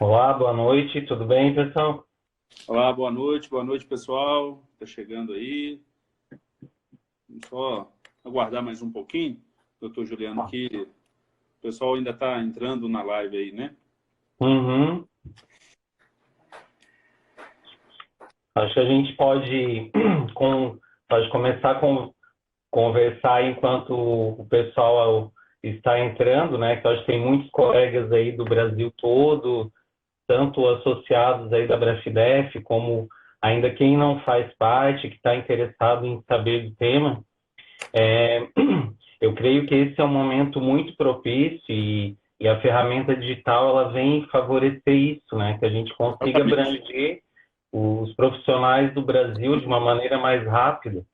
Olá, boa noite, tudo bem, pessoal? Olá, boa noite, pessoal. Está chegando aí. Vamos só aguardar mais um pouquinho, doutor Juliano, que o pessoal ainda está entrando na live aí, né? Uhum. Acho que a gente pode, pode começar a conversar enquanto o pessoal está entrando, né? Que eu acho que tem muitos colegas aí do Brasil todo, tanto associados aí da Brasfidef, como ainda quem não faz parte, que está interessado em saber do tema. É, eu creio que esse é um momento muito propício e a ferramenta digital ela vem favorecer isso, né? Que a gente consiga Exatamente. abranger os profissionais do Brasil de uma maneira mais rápida.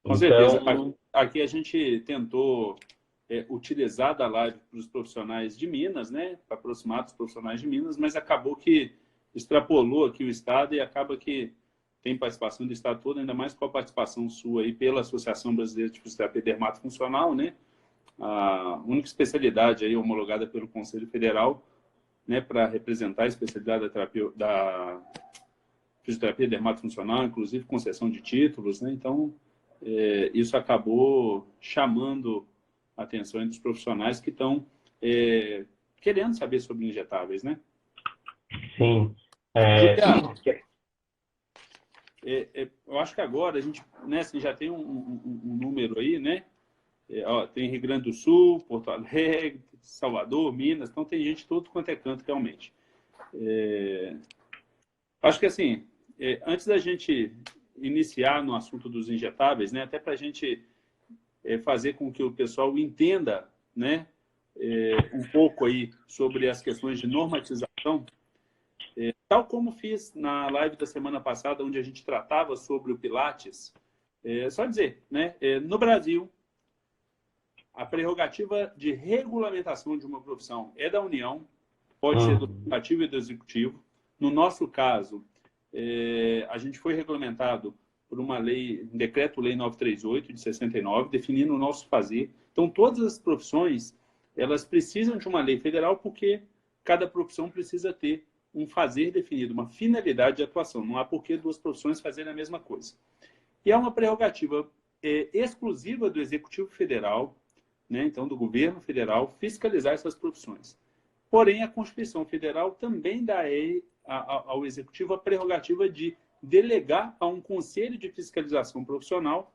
Com certeza. Então, Aqui a gente tentou utilizar da live para os profissionais de Minas, né? Para aproximar dos profissionais de Minas, mas acabou que extrapolou aqui o Estado e acaba que tem participação do Estado todo, ainda mais com a participação sua aí pela Associação Brasileira de Fisioterapia Dermatofuncional, né? A única especialidade aí homologada pelo Conselho Federal, né, para representar a especialidade da fisioterapia dermatofuncional, inclusive concessão de títulos, né? Então, isso acabou chamando a atenção dos profissionais que estão querendo saber sobre injetáveis, né? sim. É, Juliano, eu acho que agora a gente, né, assim, já tem um número aí, né? Ó, tem Rio Grande do Sul, Porto Alegre, Salvador, Minas, então tem gente de todo quanto é canto realmente. Acho que assim, antes da gente iniciar no assunto dos injetáveis, né, até para a gente fazer com que o pessoal entenda, né, um pouco aí sobre as questões de normatização, tal como fiz na live da semana passada, onde a gente tratava sobre o Pilates, só dizer, né, no Brasil, a prerrogativa de regulamentação de uma profissão é da União, pode ser do uhum, Legislativo e do Executivo. No nosso caso, a gente foi regulamentado por uma lei, um decreto-lei 938 de 69, definindo o nosso fazer. Então, todas as profissões, elas precisam de uma lei federal porque cada profissão precisa ter um fazer definido, uma finalidade de atuação. Não há por que duas profissões fazerem a mesma coisa. E é uma prerrogativa exclusiva do Executivo Federal, né, então do governo federal, fiscalizar essas profissões. Porém, a Constituição Federal também dá ao Executivo a prerrogativa de delegar a um conselho de fiscalização profissional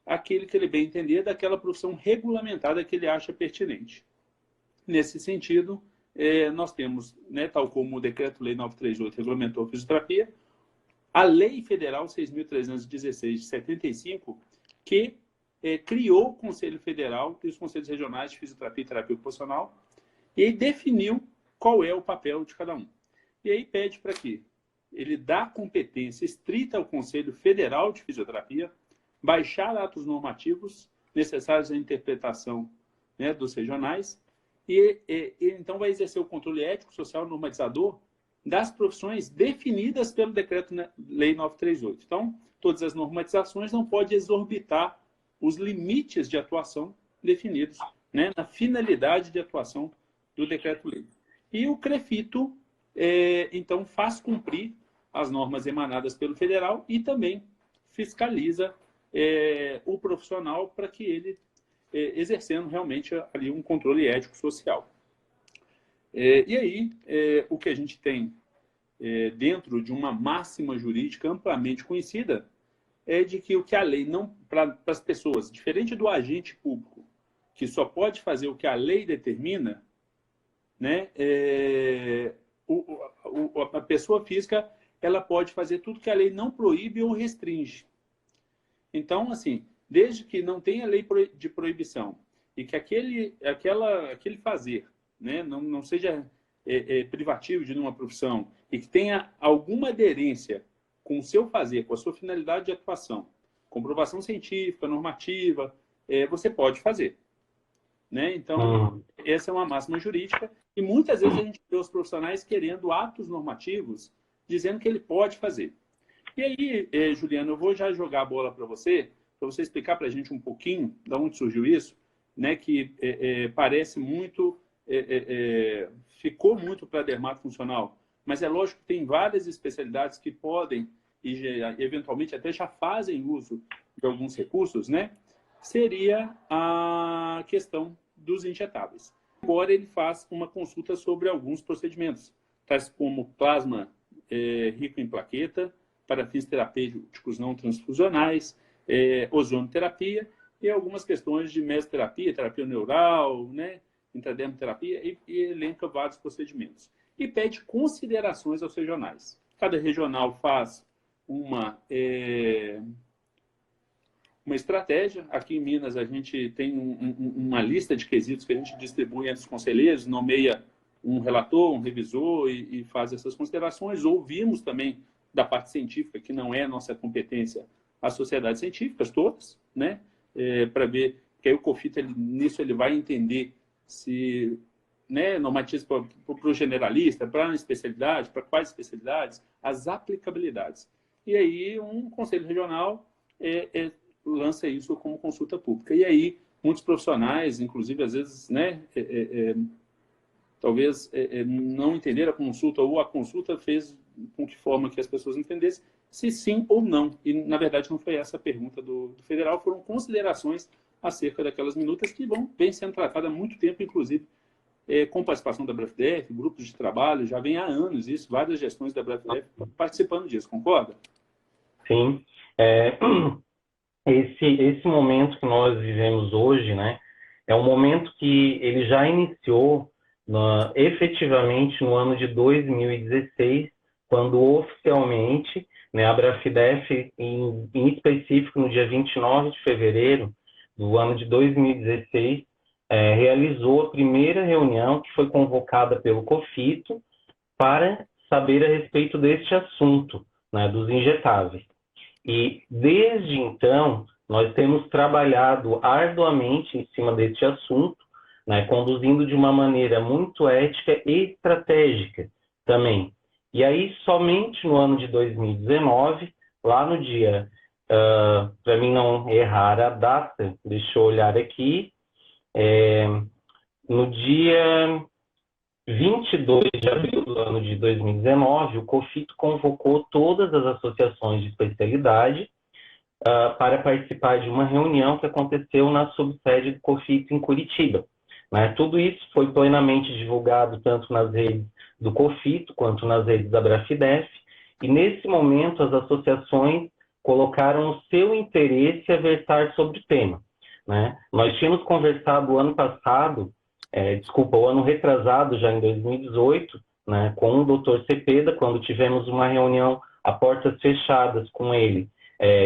aquele que ele bem entender daquela profissão regulamentada que ele acha pertinente. Nesse sentido, nós temos, né, tal como o Decreto-Lei 938 regulamentou a fisioterapia, a Lei Federal 6.316 de 75, que criou o Conselho Federal e os Conselhos Regionais de Fisioterapia e Terapia Ocupacional, e aí definiu qual é o papel de cada um. E aí pede para que ele dá competência estrita ao Conselho Federal de Fisioterapia, baixar atos normativos necessários à interpretação, né, dos regionais, e então vai exercer o controle ético, social, normatizador das profissões definidas pelo Decreto-Lei 938. Então, todas as normatizações não podem exorbitar os limites de atuação definidos, né, na finalidade de atuação do decreto-lei. E o CREFITO, então, faz cumprir as normas emanadas pelo federal e também fiscaliza o profissional para que ele exercendo realmente ali um controle ético social. E aí, o que a gente tem dentro de uma máxima jurídica amplamente conhecida é de que o que a lei não, para as pessoas, diferente do agente público, que só pode fazer o que a lei determina, né? A pessoa física ela pode fazer tudo que a lei não proíbe ou restringe. Então, assim, desde que não tenha lei de proibição e que aquele fazer, né, não seja privativo de nenhuma profissão e que tenha alguma aderência com o seu fazer, com a sua finalidade de atuação, comprovação científica, normativa, você pode fazer, né? Então, uhum. essa é uma máxima jurídica e muitas vezes a gente vê os profissionais querendo atos normativos dizendo que ele pode fazer. E aí, Juliano, eu vou já jogar a bola para você explicar para a gente um pouquinho de onde surgiu isso, né? Que parece muito ficou muito para dermatofuncional, mas é lógico que tem várias especialidades que podem e eventualmente até já fazem uso de alguns recursos, né? Seria a questão dos injetáveis. Agora ele faz uma consulta sobre alguns procedimentos, tais como plasma rico em plaqueta, para fins terapêuticos não transfusionais, ozonoterapia e algumas questões de mesoterapia, terapia neural, né? Intradermoterapia, e elenca vários procedimentos. E pede considerações aos regionais. Cada regional faz uma estratégia. Aqui em Minas, a gente tem uma lista de quesitos que a gente distribui entre os conselheiros, nomeia um relator, um revisor e faz essas considerações. Ouvimos também da parte científica, que não é nossa competência, as sociedades científicas todas, né? Para ver que aí o COFIT, nisso, ele vai entender se, né, normatiza para o generalista, para a especialidade, para quais especialidades, as aplicabilidades. E aí um conselho regional lança isso como consulta pública. E aí muitos profissionais, inclusive às vezes, né, talvez não entenderam a consulta, ou a consulta fez com que forma que as pessoas entendessem se sim ou não. E, na verdade, não foi essa a pergunta do federal, foram considerações acerca daquelas minutas que vem sendo tratadas há muito tempo, inclusive com participação da BRAFDEF, grupos de trabalho, já vem há anos isso, várias gestões da BRAFDEF participando disso, concorda? Sim. Esse momento que nós vivemos hoje, né, é um momento que ele já iniciou efetivamente no ano de 2016, quando oficialmente, né, a BRAFDEF, em específico no dia 29 de fevereiro do ano de 2016, realizou a primeira reunião que foi convocada pelo COFITO para saber a respeito deste assunto, né, dos injetáveis. E, desde então, nós temos trabalhado arduamente em cima deste assunto, né, conduzindo de uma maneira muito ética e estratégica também. E aí, somente no ano de 2019, lá no dia, para mim não errar a data, deixa eu olhar aqui, no dia 22 de abril do ano de 2019, o COFITO convocou todas as associações de especialidade para participar de uma reunião que aconteceu na subsede do COFITO em Curitiba. Né? Tudo isso foi plenamente divulgado tanto nas redes do COFITO quanto nas redes da BRAFDEF, e nesse momento as associações colocaram o seu interesse a versar sobre o tema. Né? Nós tínhamos conversado o ano passado, o ano retrasado, já em 2018, né, com o Dr. Cepeda, quando tivemos uma reunião a portas fechadas com ele,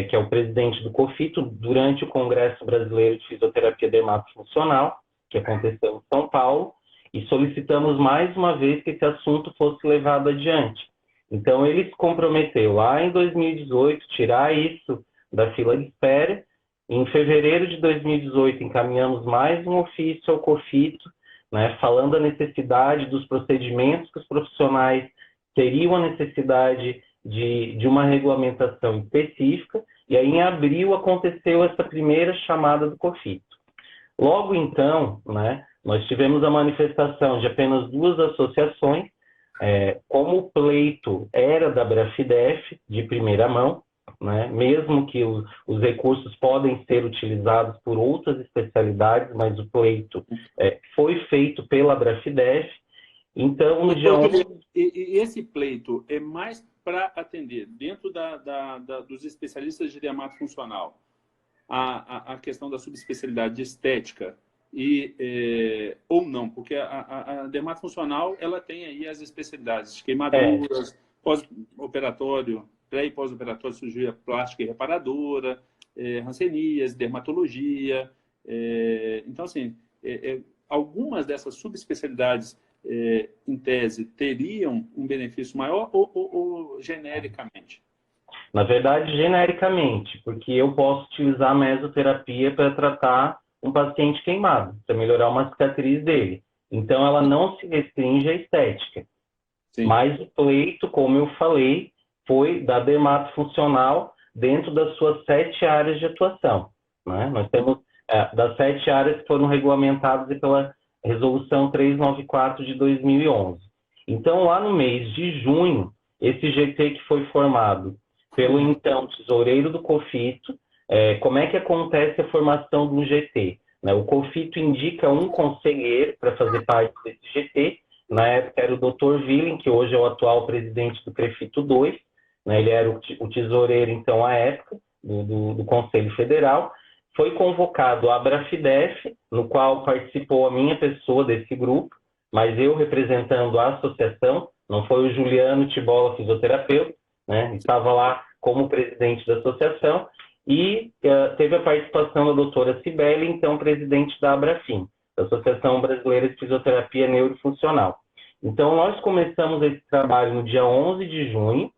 que é o presidente do COFITO, durante o Congresso Brasileiro de Fisioterapia Dermatofuncional, que aconteceu em São Paulo, e solicitamos mais uma vez que esse assunto fosse levado adiante. Então, ele se comprometeu lá em 2018, tirar isso da fila de espera. Em fevereiro de 2018, encaminhamos mais um ofício ao COFITO, né, falando a necessidade dos procedimentos que os profissionais teriam a necessidade de uma regulamentação específica, e aí em abril aconteceu essa primeira chamada do COFITO. Logo então, né, nós tivemos a manifestação de apenas duas associações, como o pleito era da BRAFDEF, de primeira mão, né, mesmo que os recursos podem ser utilizados por outras especialidades, mas o pleito foi feito pela BRAFDEF. Então, no dia 11... E esse pleito é mais para atender, dentro dos especialistas de dermatofuncional, a questão da subespecialidade de estética, ou não, porque a dermatofuncional ela tem aí as especialidades de queimaduras, pós-operatório, pré e pós-operatório, cirurgia plástica e reparadora, rancenias, dermatologia. Então, assim, algumas dessas subespecialidades, em tese, teriam um benefício maior ou genericamente? Na verdade, genericamente, porque eu posso utilizar a mesoterapia para tratar um paciente queimado, para melhorar uma cicatriz dele. Então, ela não se restringe à estética. Sim. Mas o pleito, como eu falei, foi da dermatofuncional dentro das suas 7 áreas de atuação. Né? Nós temos das 7 áreas que foram regulamentadas pela Resolução 394 de 2011. Então, lá no mês de junho, esse GT que foi formado pelo então tesoureiro do COFITO, como é que acontece a formação do GT? Né? O COFITO indica um conselheiro para fazer parte desse GT. Na época era o Dr. Willen, que hoje é o atual presidente do CREFITO 2, né? Ele era o tesoureiro, então, à época, do Conselho Federal. Foi convocado a Abrafidef, no qual participou a minha pessoa desse grupo, mas eu representando a associação, não foi o Juliano Tibola, fisioterapeuta, né? Estava lá como presidente da associação, e teve a participação da doutora Cibele, então presidente da Abrafim, da Associação Brasileira de Fisioterapia Neurofuncional. Então, nós começamos esse trabalho no dia 11 de junho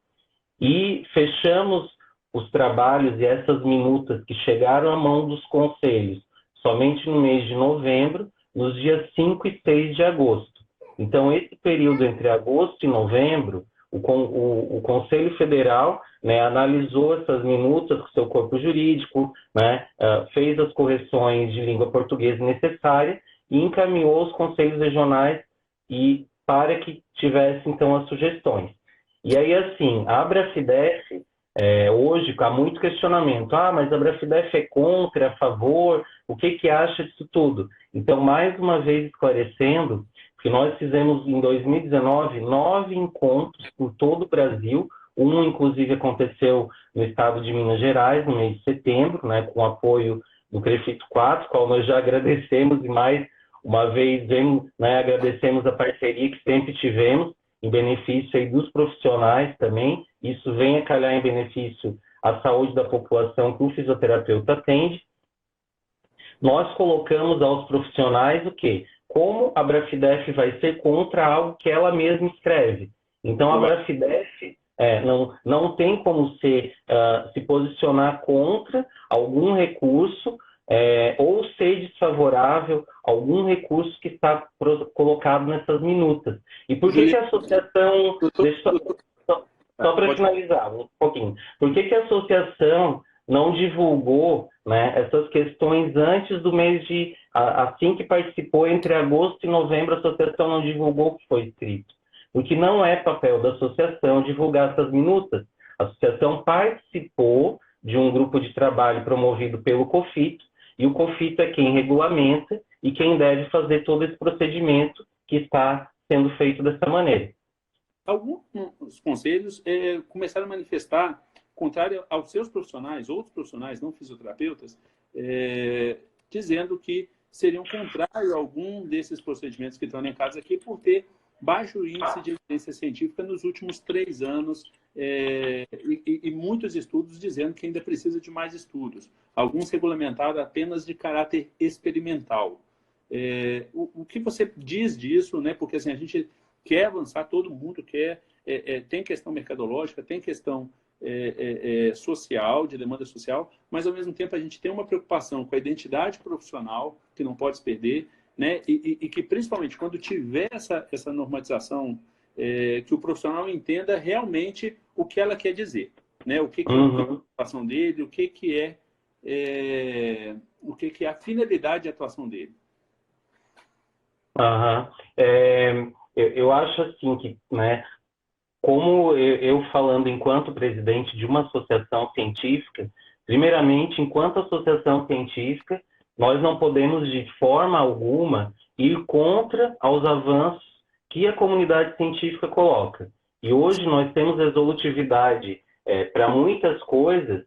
e fechamos os trabalhos e essas minutas que chegaram à mão dos conselhos somente no mês de novembro, nos dias 5 e 6 de agosto. Então, esse período entre agosto e novembro, o Conselho Federal, né, analisou essas minutas com seu corpo jurídico, né, fez as correções de língua portuguesa necessárias e encaminhou os conselhos regionais para que tivesse, então, as sugestões. E aí, assim, a Abrafidef, hoje, há muito questionamento. Mas a Abrafidef é contra, é a favor? O que acha disso tudo? Então, mais uma vez esclarecendo, que nós fizemos em 2019 9 encontros por todo o Brasil. Um, inclusive, aconteceu no estado de Minas Gerais, no mês de setembro, né, com apoio do CREFITO 4, qual nós já agradecemos e mais uma vez né, agradecemos a parceria que sempre tivemos em benefício aí dos profissionais também. Isso vem a calhar em benefício à saúde da população que o fisioterapeuta atende. Nós colocamos aos profissionais o quê? Como a Abrafidef vai ser contra algo que ela mesma escreve. Então, a Abrafidef não tem como se posicionar contra algum recurso ou ser desfavorável a algum recurso que está colocado nessas minutas. E por que a associação... Só para finalizar um pouquinho. Por que a associação não divulgou, né, essas questões antes do mês de... Assim que participou, entre agosto e novembro, a associação não divulgou o que foi escrito. Porque não é papel da associação divulgar essas minutas. A associação participou de um grupo de trabalho promovido pelo COFITO, e o COFITO é quem regulamenta e quem deve fazer todo esse procedimento que está sendo feito dessa maneira. Alguns conselhos começaram a manifestar, contrário aos seus profissionais, outros profissionais não fisioterapeutas, dizendo que seriam contrários a algum desses procedimentos que estão em casa aqui por ter baixo índice de evidência científica nos últimos 3 anos e muitos estudos dizendo que ainda precisa de mais estudos, alguns regulamentados apenas de caráter experimental. O que você diz disso, né? Porque assim, a gente quer avançar, todo mundo quer, tem questão mercadológica, tem questão social, de demanda social, mas ao mesmo tempo a gente tem uma preocupação com a identidade profissional, que não pode se perder, né? E que principalmente quando tiver essa normatização, que o profissional entenda realmente o que ela quer dizer, né? O que é a preocupação dele, o que é a finalidade de atuação dele. Eu acho assim que, né, como eu falando enquanto presidente de uma associação científica, primeiramente, enquanto associação científica, nós não podemos de forma alguma ir contra aos avanços que a comunidade científica coloca. E hoje nós temos resolutividade para muitas coisas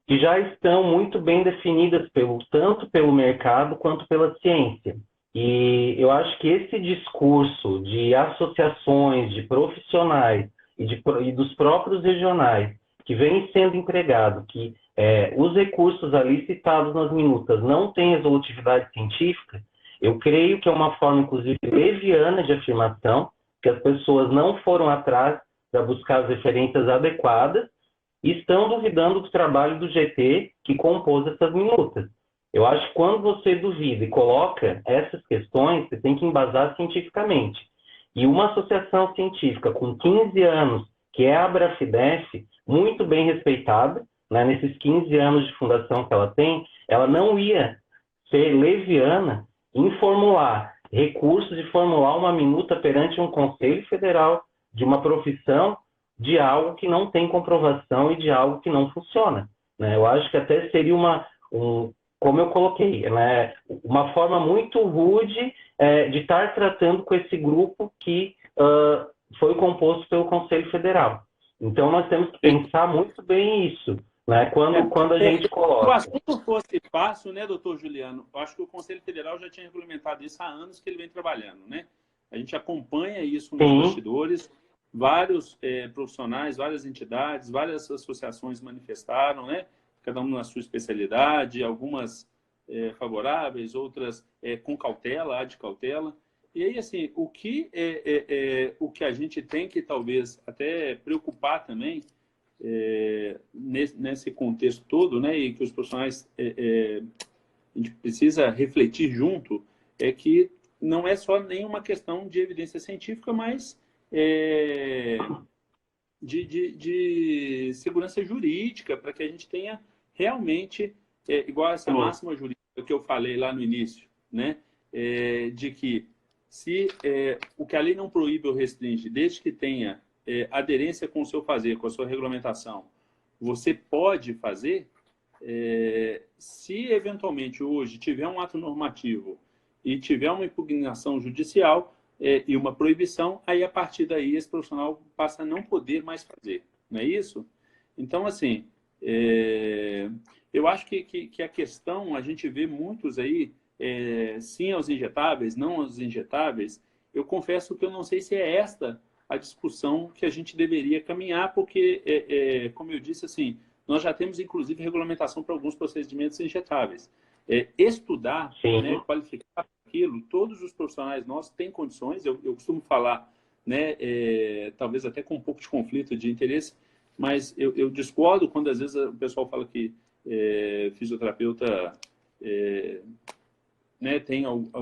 que já estão muito bem definidas tanto pelo mercado quanto pela ciência. E eu acho que esse discurso de associações, de profissionais e dos próprios regionais que vem sendo empregado, que os recursos ali citados nas minutas não têm resolutividade científica, eu creio que é uma forma, inclusive, leviana de afirmação, que as pessoas não foram atrás para buscar as referências adequadas e estão duvidando do trabalho do GT que compôs essas minutas. Eu acho que quando você duvida e coloca essas questões, você tem que embasar cientificamente. E uma associação científica com 15 anos, que é a Abrafidef, muito bem respeitada, né, nesses 15 anos de fundação que ela tem, ela não ia ser leviana em formular recursos e formular uma minuta perante um Conselho Federal de uma profissão de algo que não tem comprovação e de algo que não funciona, né? Eu acho que até seria como eu coloquei, né, uma forma muito rude de estar tratando com esse grupo que foi composto pelo Conselho Federal. Então, nós temos que pensar muito bem isso, né, quando a gente coloca. Se o assunto fosse fácil, né, doutor Juliano, eu acho que o Conselho Federal já tinha regulamentado isso há anos que ele vem trabalhando, né? A gente acompanha isso nos bastidores, vários profissionais, várias entidades, várias associações manifestaram, né? Cada um na sua especialidade, algumas favoráveis, outras com cautela, de cautela. E aí, assim, o que a gente tem que talvez até preocupar também nesse contexto todo, né, e que os profissionais a gente precisa refletir junto, é que não é só nenhuma questão de evidência científica, mas de segurança jurídica, para que a gente tenha realmente, igual essa máxima jurídica que eu falei lá no início, né, de que se o que a lei não proíbe ou restringe, desde que tenha aderência com o seu fazer, com a sua regulamentação, você pode fazer. Se eventualmente hoje tiver um ato normativo e tiver uma impugnação judicial e uma proibição, aí a partir daí esse profissional passa a não poder mais fazer, não é isso? Então, assim, eu acho que a questão, a gente vê muitos aí, sim aos injetáveis, não aos injetáveis. Eu confesso que eu não sei se é esta a discussão que a gente deveria caminhar, porque, como eu disse, assim, nós já temos, inclusive, regulamentação para alguns procedimentos injetáveis. Estudar, né, qualificar aquilo, todos os profissionais nossos têm condições, eu costumo falar, né, talvez até com um pouco de conflito de interesse, mas eu discordo quando, às vezes, o pessoal fala que fisioterapeuta né,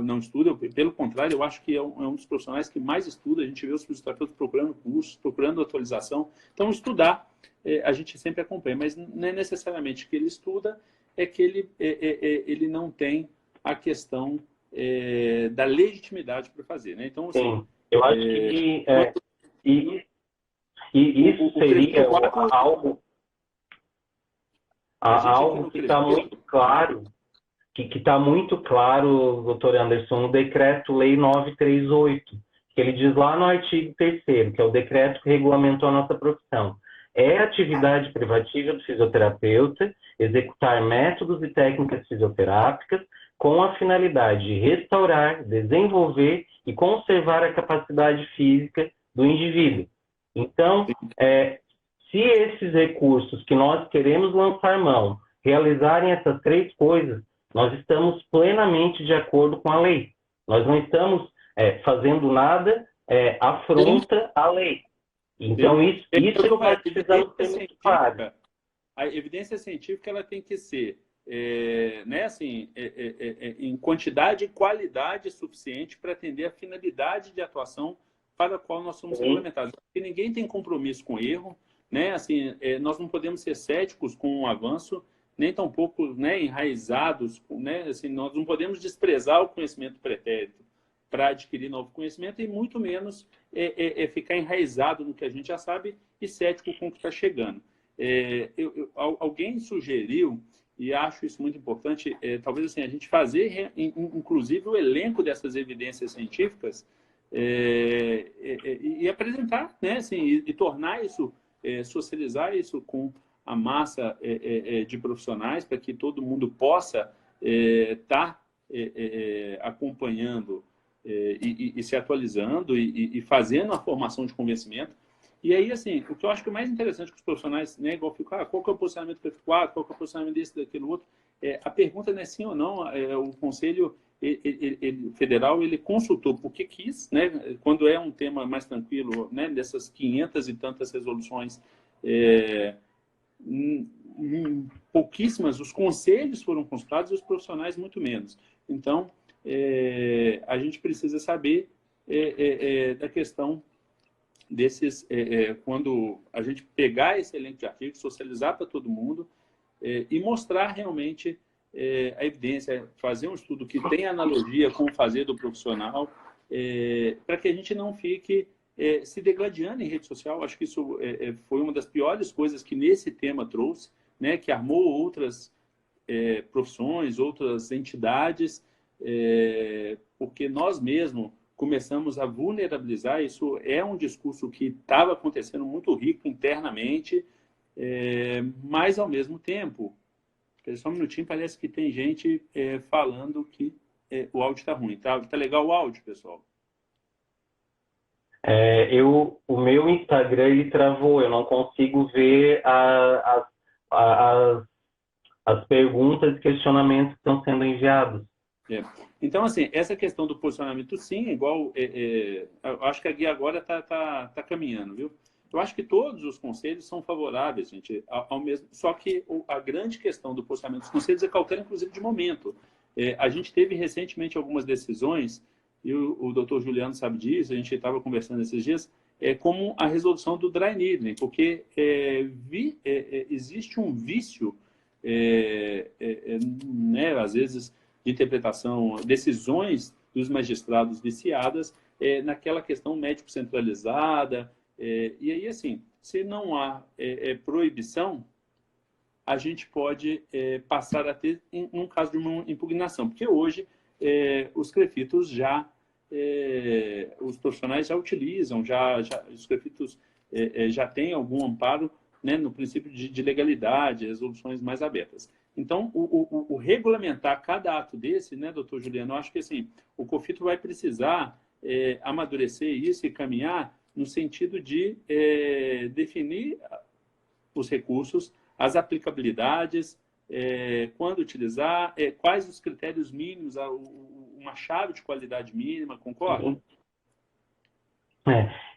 não estuda. Pelo contrário, eu acho que é um dos profissionais que mais estuda. A gente vê os fisioterapeutas procurando cursos, procurando atualização. Então, estudar, a gente sempre acompanha, mas não é necessariamente que ele estuda, é que ele não tem a questão da legitimidade para fazer, né? Então, assim... Sim, eu acho que isso seria algo que está muito claro, que está muito claro, doutor Anderson, no Decreto-Lei 938, que ele diz lá no artigo 3º, que é o decreto que regulamentou a nossa profissão. É atividade privativa do fisioterapeuta executar métodos e técnicas fisioterápicas com a finalidade de restaurar, desenvolver e conservar a capacidade física do indivíduo. Então, se esses recursos que nós queremos lançar mão realizarem essas 3 coisas, nós estamos plenamente de acordo com a lei. Nós não estamos fazendo nada afronta à lei. Então, isso é que nós precisamos ter muito claro. A evidência científica ela tem que ser né, assim, em quantidade e qualidade suficiente para atender a finalidade de atuação para a qual nós somos regulamentados. Porque ninguém tem compromisso com erro, né? Assim, nós não podemos ser céticos com o avanço, nem tampouco, né, enraizados, né? Assim, nós não podemos desprezar o conhecimento pretérito para adquirir novo conhecimento e muito menos ficar enraizado no que a gente já sabe e cético com o que está chegando. Alguém sugeriu, e acho isso muito importante, talvez assim, a gente fazer, inclusive, o elenco dessas evidências científicas e apresentar, né, assim, e tornar isso, socializar isso com a massa de profissionais, para que todo mundo possa estar acompanhando e se atualizando e fazendo a formação de convencimento. E aí, assim, o que eu acho que é mais interessante que os profissionais, né, igual ficam, qual que é o posicionamento do F4, qual que é o posicionamento desse, daquele outro, a pergunta não é sim ou não, o Conselho Federal, ele consultou porque quis, né, quando é um tema mais tranquilo, né, dessas 500 e tantas resoluções, pouquíssimas, os conselhos foram consultados e os profissionais muito menos. Então, a gente precisa saber da questão desses, quando a gente pegar esse elenco de artigos, socializar para todo mundo e mostrar realmente a evidência, fazer um estudo que tenha analogia com o fazer do profissional, para que a gente não fique se degladiando em rede social. Acho que isso foi uma das piores coisas que nesse tema trouxe, né, que armou outras profissões, outras entidades, porque nós mesmos começamos a vulnerabilizar. Isso é um discurso que estava acontecendo muito rico internamente, mas, ao mesmo tempo, só um minutinho, parece que tem gente falando que o áudio está ruim. Tá legal o áudio, pessoal? O meu Instagram ele travou, eu não consigo ver as perguntas e questionamentos que estão sendo enviados. Então, assim, essa questão do posicionamento, sim, igual. Eu acho que a guia agora tá caminhando, viu? Eu acho que todos os conselhos são favoráveis, gente, ao mesmo. Só que a grande questão do posicionamento dos conselhos é cautela, inclusive, de momento. A gente teve recentemente algumas decisões, e o doutor Juliano sabe disso, a gente estava conversando esses dias, como a resolução do dry needling, porque existe um vício, né, às vezes, de interpretação, decisões dos magistrados viciadas naquela questão médico centralizada. E aí, assim, se não há proibição, a gente pode passar a ter, num caso de uma impugnação, porque hoje os crefitos os profissionais já utilizam, os crefitos já têm algum amparo, né, no princípio de legalidade, resoluções mais abertas. Então, o regulamentar cada ato desse, né, doutor Juliano, eu acho que assim, o COFITO vai precisar amadurecer isso e caminhar no sentido de definir os recursos, as aplicabilidades, quando utilizar, quais os critérios mínimos, uma chave de qualidade mínima, concorda?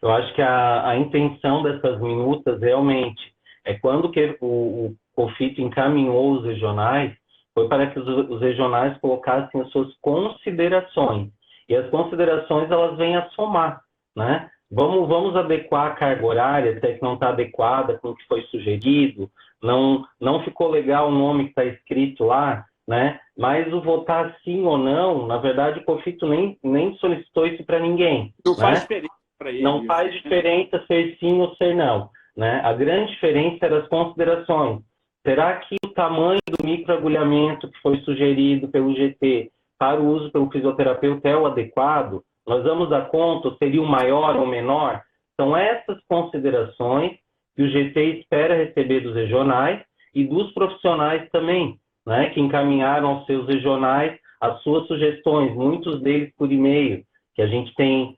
Eu acho que a intenção dessas minutas realmente quando que o COFITO encaminhou os regionais, foi para que os regionais colocassem as suas considerações. E as considerações, elas vêm a somar, né? Vamos adequar a carga horária, até que não está adequada com o que foi sugerido, não ficou legal o nome que está escrito lá, né? Mas o votar sim ou não, na verdade, o COFITO nem solicitou isso para ninguém. Não faz diferença para ele. Não faz diferença ser sim ou ser não, né? A grande diferença era as considerações. Será que o tamanho do microagulhamento que foi sugerido pelo GT para o uso pelo fisioterapeuta é o adequado? Nós vamos dar conta, seria o maior ou menor? São essas considerações que o GT espera receber dos regionais e dos profissionais também, né, que encaminharam aos seus regionais as suas sugestões, muitos deles por e-mail, que a gente tem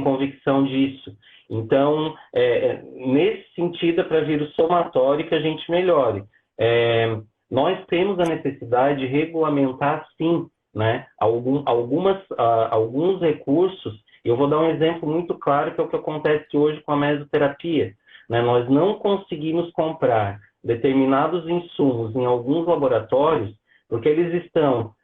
convicção disso. Então, nesse sentido, é para vir o somatório que a gente melhore. Nós temos a necessidade de regulamentar, sim, né, alguns recursos. Eu vou dar um exemplo muito claro, que é o que acontece hoje com a mesoterapia. Né? Nós não conseguimos comprar determinados insumos em alguns laboratórios, porque eles estão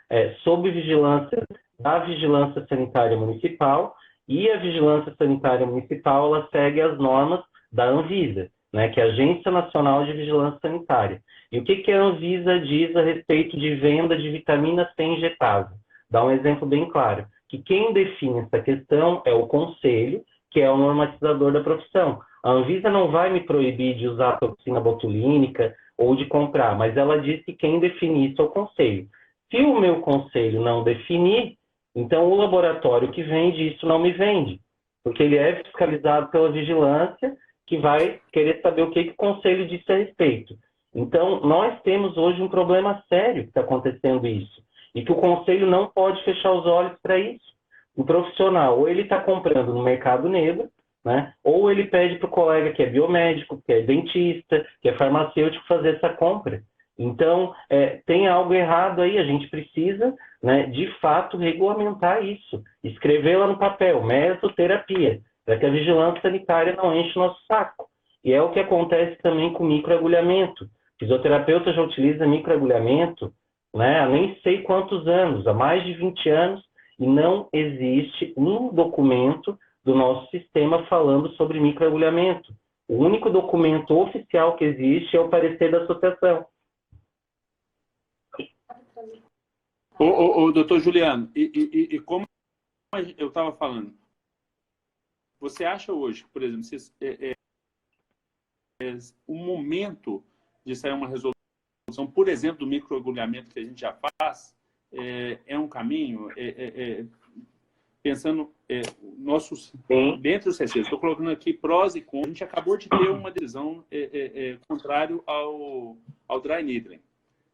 sob vigilância da Vigilância Sanitária Municipal, e a Vigilância Sanitária Municipal ela segue as normas da Anvisa, né, que é a Agência Nacional de Vigilância Sanitária. E o que a Anvisa diz a respeito de venda de vitamina C injetável? Dá um exemplo bem claro, que quem define essa questão é o Conselho, que é o normatizador da profissão. A Anvisa não vai me proibir de usar toxina botulínica ou de comprar, mas ela diz que quem definir isso é o Conselho. Se o meu Conselho não definir, então o laboratório que vende isso não me vende, porque ele é fiscalizado pela vigilância, que vai querer saber o que o Conselho disse a respeito. Então, nós temos hoje um problema sério que está acontecendo isso, e que o Conselho não pode fechar os olhos para isso. O profissional, ou ele está comprando no mercado negro, né, ou ele pede para o colega que é biomédico, que é dentista, que é farmacêutico fazer essa compra. Então, tem algo errado aí, a gente precisa, né, de fato, regulamentar isso, escrever lá no papel, mesoterapia, para que a vigilância sanitária não enche o nosso saco. E é o que acontece também com microagulhamento. O fisioterapeuta já utiliza microagulhamento, né, há nem sei quantos anos, há mais de 20 anos, e não existe um documento do nosso sistema falando sobre microagulhamento. O único documento oficial que existe é o parecer da associação. Doutor Juliano, e como eu estava falando, você acha hoje, por exemplo, o momento de sair uma resolução, por exemplo, do microagulhamento que a gente já faz, é um caminho, pensando nossos dentro dos CCs, estou colocando aqui prós e contras. A gente acabou de ter uma decisão contrário ao dry needling.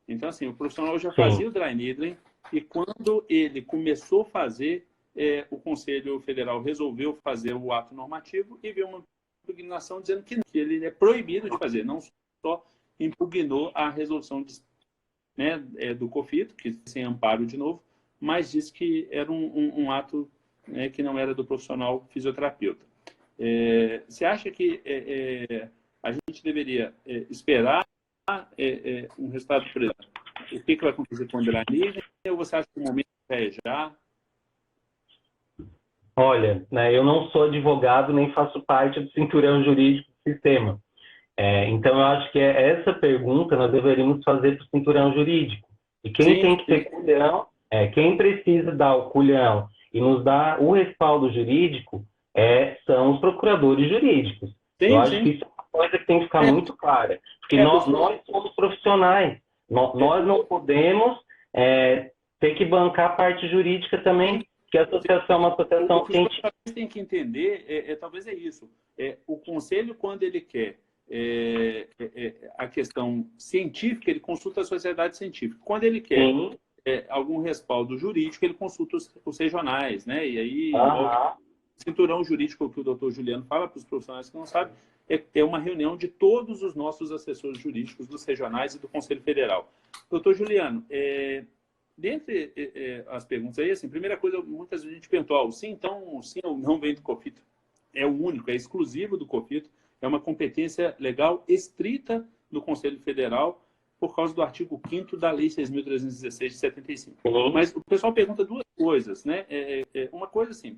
Então, assim, o profissional já fazia o dry needling e quando ele começou a fazer, o Conselho Federal resolveu fazer o ato normativo e veio uma impugnação dizendo que ele é proibido de fazer, não só impugnou a resolução do COFITO, que sem amparo de novo, mas disse que era um ato que não era do profissional fisioterapeuta. Você acha que a gente deveria esperar um resultado, por exemplo, o que vai acontecer com o dry needling, ou você acha que o momento é já? Olha, né, eu não sou advogado nem faço parte do cinturão jurídico do sistema. Então, eu acho que essa pergunta nós deveríamos fazer para o cinturão jurídico. E quem tem que ter culhão, quem precisa dar o culhão e nos dar o respaldo jurídico são os procuradores jurídicos. Eu acho que isso é uma coisa que tem que ficar muito clara. Porque nós somos profissionais. Nós não podemos ter que bancar a parte jurídica também, que a associação é uma associação científica. O que tem que entender, talvez é isso. O conselho, quando ele quer a questão científica, ele consulta a sociedade científica. Quando ele quer algum respaldo jurídico, ele consulta os regionais, né? E aí, o cinturão jurídico que o doutor Juliano fala para os profissionais que não sabem, é uma reunião de todos os nossos assessores jurídicos dos regionais e do Conselho Federal. Doutor Juliano, dentre as perguntas aí, assim, primeira coisa, muitas vezes a gente perguntou, sim ou não vem do COFITO. É o único, é exclusivo do COFITO, é uma competência legal estrita do Conselho Federal por causa do artigo 5º da Lei 6.316 de 75. Mas o pessoal pergunta duas coisas, né? Uma coisa assim,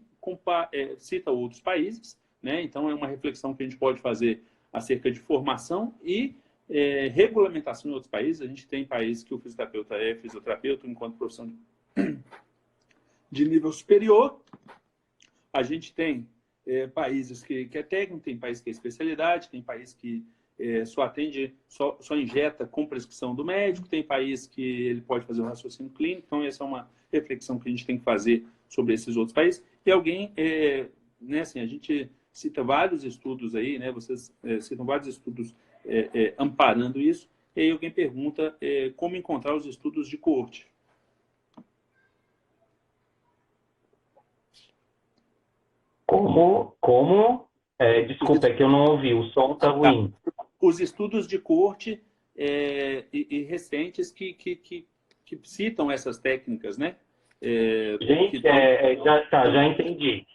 cita outros países, né? Então é uma reflexão que a gente pode fazer acerca de formação e regulamentação em outros países. A gente tem países que o fisioterapeuta é fisioterapeuta enquanto profissão de nível superior. A gente tem países que é técnico, tem países que é especialidade, tem países que só atende, só injeta com prescrição do médico, tem país que ele pode fazer um raciocínio clínico. Então, essa é uma reflexão que a gente tem que fazer sobre esses outros países. E alguém, né, assim, a gente cita vários estudos aí, né, vocês citam vários estudos amparando isso, e aí alguém pergunta como encontrar os estudos de coorte. Como? Desculpa, é que eu não ouvi, o som está ruim. Os estudos de coorte e recentes que citam essas técnicas, né? Gente, já entendi.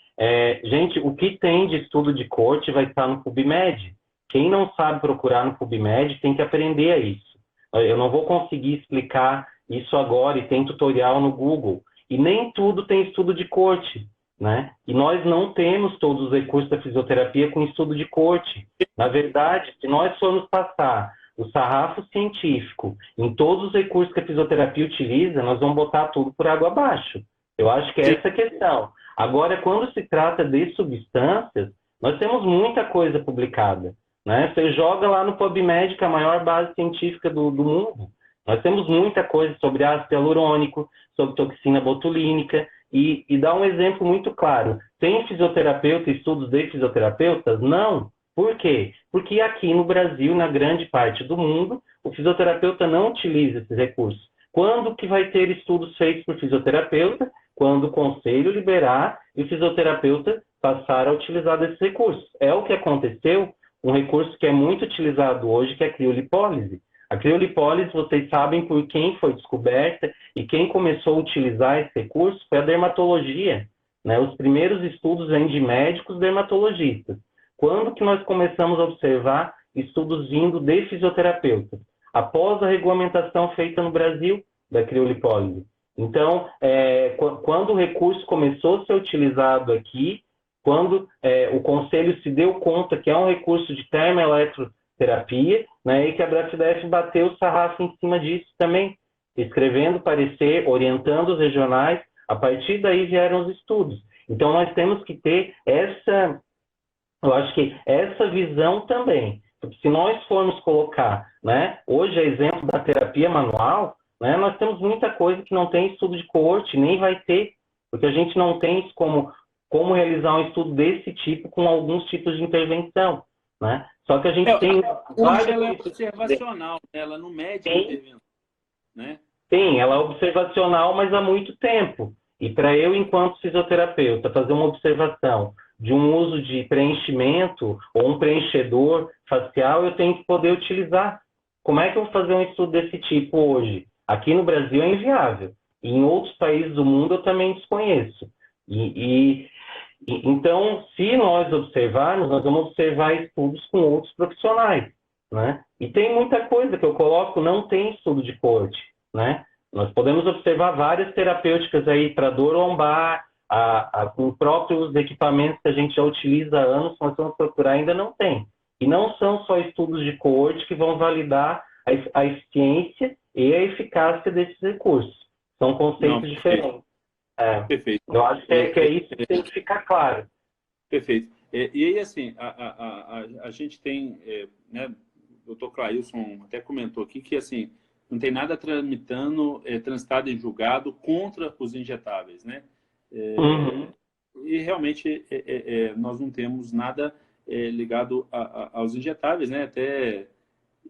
Gente, o que tem de estudo de coorte vai estar no PubMed. Quem não sabe procurar no PubMed tem que aprender a isso. Eu não vou conseguir explicar isso agora e tem tutorial no Google. E nem tudo tem estudo de coorte, né? E nós não temos todos os recursos da fisioterapia com estudo de coorte. Na verdade, se nós formos passar o sarrafo científico em todos os recursos que a fisioterapia utiliza, nós vamos botar tudo por água abaixo. Eu acho que é essa a questão. Agora, quando se trata de substâncias, nós temos muita coisa publicada, né? Você joga lá no PubMed, que é a maior base científica do mundo. Nós temos muita coisa sobre ácido hialurônico, sobre toxina botulínica, e dá um exemplo muito claro. Tem fisioterapeuta, estudos de fisioterapeutas? Não. Por quê? Porque aqui no Brasil, na grande parte do mundo, o fisioterapeuta não utiliza esses recursos. Quando que vai ter estudos feitos por fisioterapeuta? Quando o conselho liberar e o fisioterapeuta passar a utilizar desses recursos. É o que aconteceu, um recurso que é muito utilizado hoje, que é a criolipólise. A criolipólise, vocês sabem por quem foi descoberta e quem começou a utilizar esse recurso foi a dermatologia, né? Os primeiros estudos vêm de médicos dermatologistas. Quando que nós começamos a observar estudos vindo de fisioterapeutas? Após a regulamentação feita no Brasil da criolipólise. Então, quando o recurso começou a ser utilizado aqui, quando o Conselho se deu conta que é um recurso de termoeletroterapia, né, e que a BRAFDF bateu o sarrafo em cima disso também. escrevendo parecer, orientando os regionais, a partir daí vieram os estudos. Então, nós temos que ter eu acho que essa visão também. Porque se nós formos colocar, né, hoje, exemplo da terapia manual, né, nós temos muita coisa que não tem estudo de coorte, nem vai ter, porque a gente não tem como realizar um estudo desse tipo com alguns tipos de intervenção, né? Só que a gente tem hoje ela é observacional, né? Ela não mede a intervenção, né? Sim, ela é observacional, mas há muito tempo. E para eu, enquanto fisioterapeuta, fazer uma observação de um uso de preenchimento ou um preenchedor facial, eu tenho que poder utilizar. Como é que eu vou fazer um estudo desse tipo hoje? Aqui no Brasil é inviável. E em outros países do mundo eu também desconheço. Então, se nós observarmos, nós vamos observar estudos com outros profissionais, né? E tem muita coisa que eu coloco, não tem estudo de coorte, né? Nós podemos observar várias terapêuticas aí para dor lombar, com próprios equipamentos que a gente já utiliza há anos, nós vamos procurar, ainda não tem. E não são só estudos de coorte que vão validar a eficiência e a eficácia desses recursos. São conceitos diferentes. Perfeito. Eu acho que é isso que tem que ficar claro. Perfeito. E aí, assim, a gente tem, né, o doutor Clailson até comentou aqui que, assim, não tem nada transitado em julgado contra os injetáveis, né? E realmente nós não temos nada ligado aos injetáveis, né? Até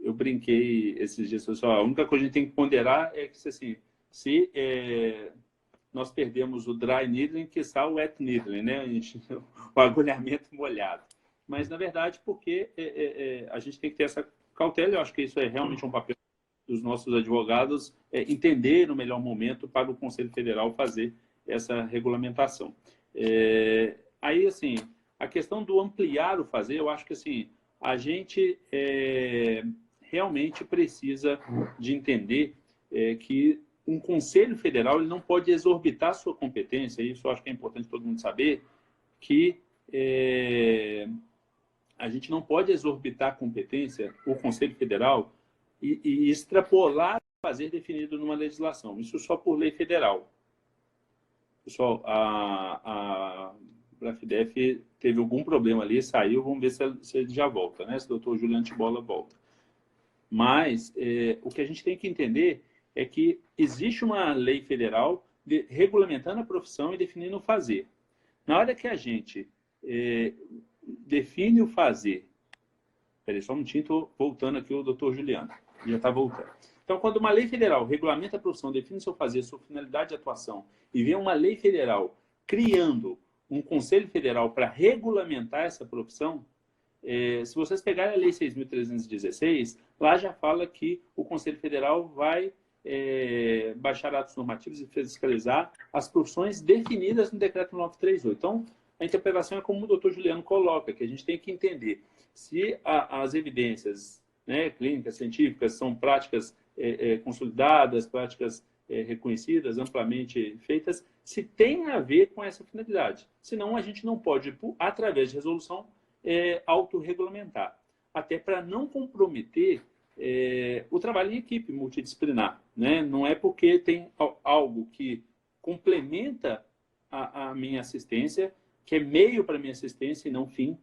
eu brinquei esses dias, pessoal, a única coisa que a gente tem que ponderar é que, assim, se nós perdemos o dry needling, que está o wet needling, né? O agulhamento molhado. Mas, na verdade, porque a gente tem que ter essa cautela, eu acho que isso é realmente um papel dos nossos advogados, entender o melhor momento para o Conselho Federal fazer essa regulamentação. Aí, assim, a questão do ampliar o fazer, eu acho que, assim, a gente realmente precisa de entender que um Conselho Federal ele não pode exorbitar sua competência, isso eu acho que é importante todo mundo saber, que a gente não pode exorbitar a competência, o Conselho Federal, e extrapolar o fazer definido numa legislação. Isso só por lei federal. Pessoal, a FDF teve algum problema ali, saiu, vamos ver se ele já volta, né? Se o doutor Juliano Tibola volta. Mas o que a gente tem que entender é que existe uma lei federal regulamentando a profissão e definindo o fazer. Na hora que a gente define o fazer... Peraí, só um minutinho, estou voltando aqui o doutor Juliano. Já está voltando. Então, quando uma lei federal regulamenta a profissão, define seu fazer, sua finalidade de atuação, e vem uma lei federal criando um conselho federal para regulamentar essa profissão, se vocês pegarem a Lei 6.316, lá já fala que o Conselho Federal vai baixar atos normativos e fiscalizar as profissões definidas no Decreto 938. Então, a interpretação é como o doutor Juliano coloca, que a gente tem que entender se as evidências, né, clínicas, científicas, são práticas consolidadas, práticas reconhecidas, amplamente feitas, se tem a ver com essa finalidade. Senão, a gente não pode, através de resolução, autorregulamentar. Até para não comprometer o trabalho em equipe multidisciplinar. Né? Não é porque tem algo que complementa a minha assistência, que é meio para a minha assistência e não fim,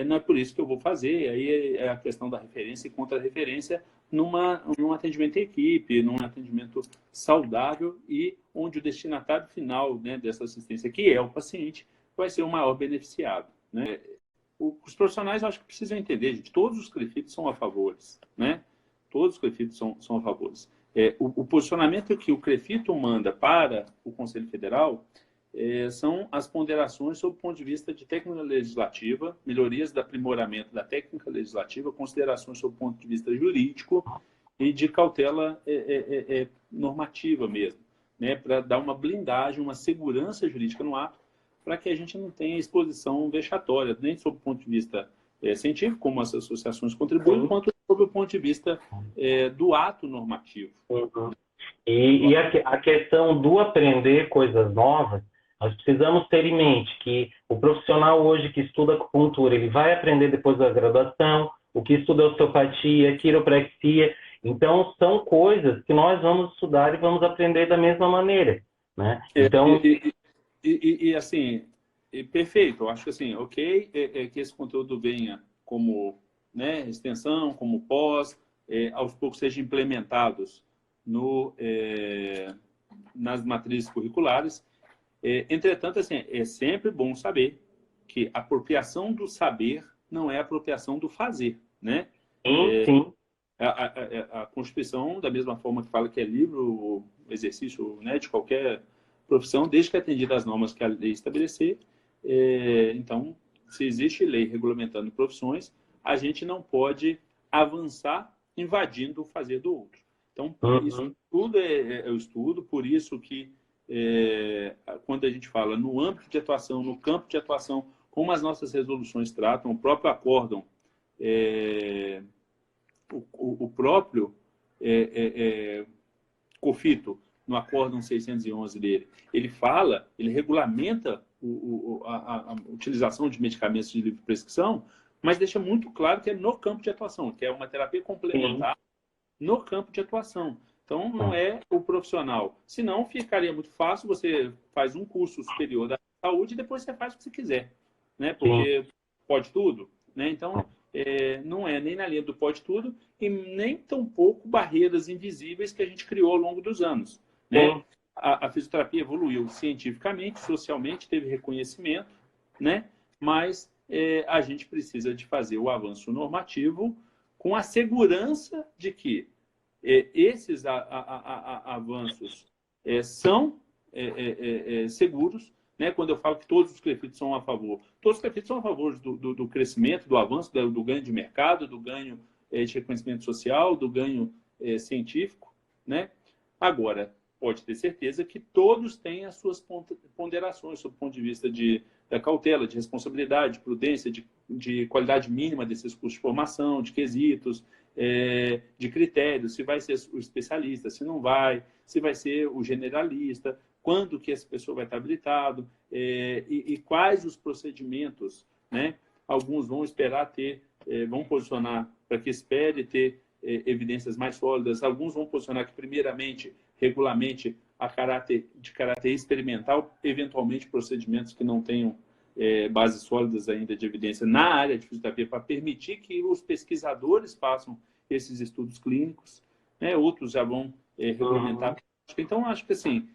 não é por isso que eu vou fazer. Aí é a questão da referência e contra-referência num atendimento em equipe, num atendimento saudável e onde o destinatário final, né, dessa assistência, que é o paciente, vai ser o maior beneficiado. Né? Os profissionais, eu acho que precisam entender, gente, todos os CREFITs são a favores, né? Todos os CREFITs são a favores. O posicionamento que o CREFITO manda para o Conselho Federal são as ponderações sob o ponto de vista de técnica legislativa, melhorias do aprimoramento da técnica legislativa, considerações sob o ponto de vista jurídico e de cautela normativa mesmo, né? Para dar uma blindagem, uma segurança jurídica no ato, para que a gente não tenha exposição vexatória, nem sob o ponto de vista científico, como as associações contribuem, quanto sob o ponto de vista do ato normativo. Uhum. E a questão do aprender coisas novas, nós precisamos ter em mente que o profissional hoje que estuda acupuntura, ele vai aprender depois da graduação, o que estuda osteopatia, quiropraxia, Então, são coisas que nós vamos estudar e vamos aprender da mesma maneira, né? Então, Assim, perfeito. Eu acho que assim, ok, que esse conteúdo venha como, né, extensão, como pós, aos poucos sejam implementados no, nas matrizes curriculares. Entretanto, assim, é sempre bom saber que a apropriação do saber não é a apropriação do fazer, né? sim, sim, A Constituição, da mesma forma que fala que é livre o exercício, né, de qualquer profissão, desde que atendida às normas que a lei estabelecer. Então, se existe lei regulamentando profissões, a gente não pode avançar invadindo o fazer do outro. Então, isso uhum, tudo é o estudo, por isso que quando a gente fala no âmbito de atuação, no campo de atuação, como as nossas resoluções tratam, o próprio acórdão, o próprio COFITO, no acórdão 611 dele, ele fala, ele regulamenta a utilização de medicamentos de livre prescrição, mas deixa muito claro que é no campo de atuação, que é uma terapia sim, complementar no campo de atuação. Então, não é o profissional. Senão, ficaria muito fácil, você faz um curso superior da saúde e depois você faz o que você quiser, né? sim, Porque pode tudo, né? Então, não é nem na linha do pode tudo e nem tampouco barreiras invisíveis que a gente criou ao longo dos anos, né? sim, A fisioterapia evoluiu cientificamente, socialmente, teve reconhecimento, né? Mas a gente precisa de fazer o avanço normativo com a segurança de que esses avanços são seguros, né? Quando eu falo que todos os CLEFITs são a favor, todos os CLEFITs são a favor do crescimento, do avanço, do ganho de mercado, do ganho de reconhecimento social, do ganho científico, né? Agora, pode ter certeza que todos têm as suas ponderações, sob o ponto de vista da cautela, de responsabilidade, de prudência, de qualidade mínima desses cursos de formação, de quesitos, de critérios, se vai ser o especialista, se não vai, se vai ser o generalista, quando que essa pessoa vai estar habilitado, e quais os procedimentos, né? Alguns vão esperar vão posicionar para que espere ter evidências mais sólidas, alguns vão posicionar que primeiramente, regulamente, de caráter experimental, eventualmente procedimentos que não tenham bases sólidas ainda de evidência na área de fisioterapia, para permitir que os pesquisadores façam esses estudos clínicos, né? Outros já vão regulamentar. uhum, Então, acho que assim,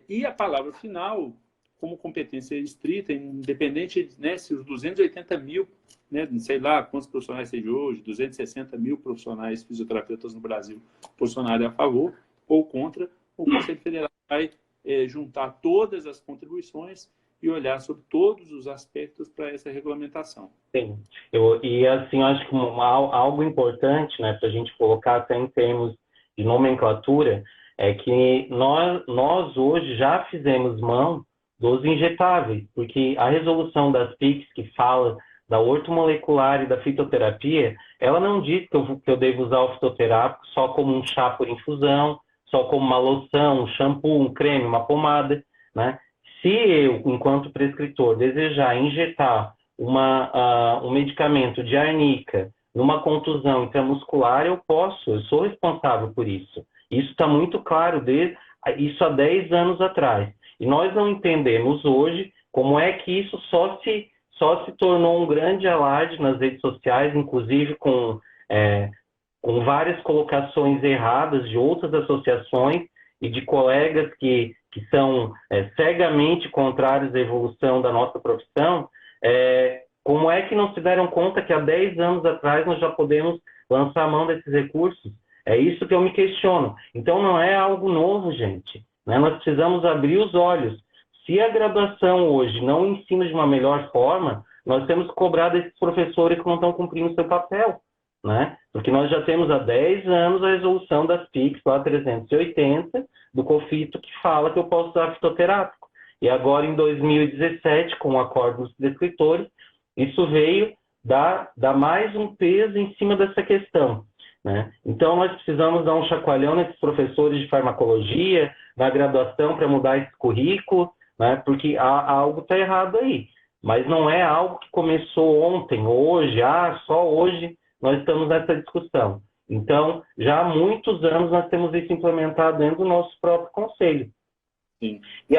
e a palavra final, como competência estrita, independente, né, se os 280 mil, né, não sei lá quantos profissionais tem hoje, 260 mil profissionais fisioterapeutas no Brasil posicionarem a favor ou contra, o Conselho Federal vai juntar todas as contribuições e olhar sobre todos os aspectos para essa regulamentação. sim. E assim, eu acho que algo importante, né, para a gente colocar até em termos de nomenclatura, é que nós hoje já fizemos mão dos injetáveis, porque a resolução das PICs que fala da ortomolecular e da fitoterapia, ela não diz que eu devo usar o fitoterápico só como um chá por infusão, só como uma loção, um shampoo, um creme, uma pomada, né? Se eu, enquanto prescritor, desejar injetar um medicamento de arnica numa contusão intramuscular, eu sou responsável por isso. Isso está muito claro, isso há 10 anos atrás. E nós não entendemos hoje como é que isso só se tornou um grande alarde nas redes sociais, inclusive com várias colocações erradas de outras associações e de colegas que são cegamente contrários à evolução da nossa profissão. Como é que não se deram conta que há 10 anos atrás nós já podemos lançar a mão desses recursos? É isso que eu me questiono. Então, não é algo novo, gente, né? Nós precisamos abrir os olhos. Se a graduação hoje não ensina de uma melhor forma, nós temos que cobrar desses professores que não estão cumprindo o seu papel, né? Porque nós já temos há 10 anos a resolução das PICs, lá 380, do COFITO, que fala que eu posso usar fitoterápico. E agora, em 2017, com o acordo dos prescritores, isso veio dar mais um peso em cima dessa questão, né? Então, nós precisamos dar um chacoalhão nesses professores de farmacologia, na graduação, para mudar esse currículo, né? Porque algo está errado aí. Mas não é algo que começou ontem, hoje, só hoje nós estamos nessa discussão. Então, já há muitos anos nós temos isso implementado dentro do nosso próprio conselho. Sim. E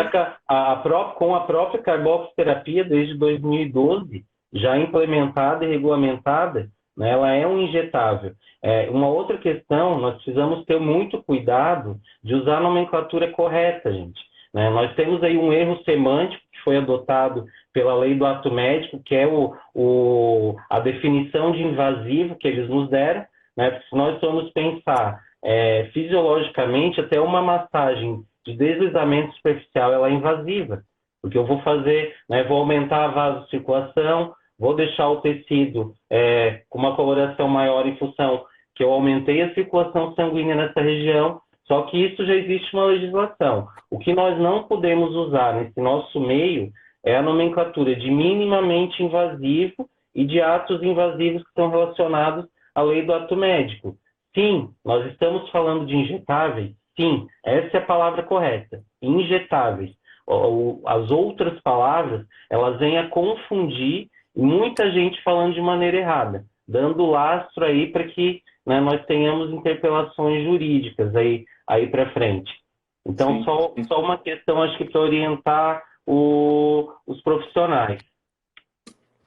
com a própria carboxiterapia, desde 2012, já implementada e regulamentada, né, ela é um injetável. Uma outra questão, nós precisamos ter muito cuidado de usar a nomenclatura correta, gente. Né? Nós temos aí um erro semântico que foi adotado pela lei do ato médico, que é a definição de invasivo que eles nos deram, né? Porque se nós formos pensar fisiologicamente, até uma massagem de deslizamento superficial ela é invasiva, porque eu vou fazer, né, vou aumentar a vasocirculação, vou deixar o tecido com uma coloração maior em função que eu aumentei a circulação sanguínea nessa região, só que isso já existe uma legislação. O que nós não podemos usar nesse nosso meio é a nomenclatura de minimamente invasivo e de atos invasivos que estão relacionados à lei do ato médico. Sim, nós estamos falando de injetáveis. Sim, essa é a palavra correta, injetáveis. As outras palavras, elas vêm a confundir e muita gente falando de maneira errada, dando lastro aí para que, né, nós tenhamos interpelações jurídicas aí para frente. Então, só uma questão, acho que para orientar os profissionais.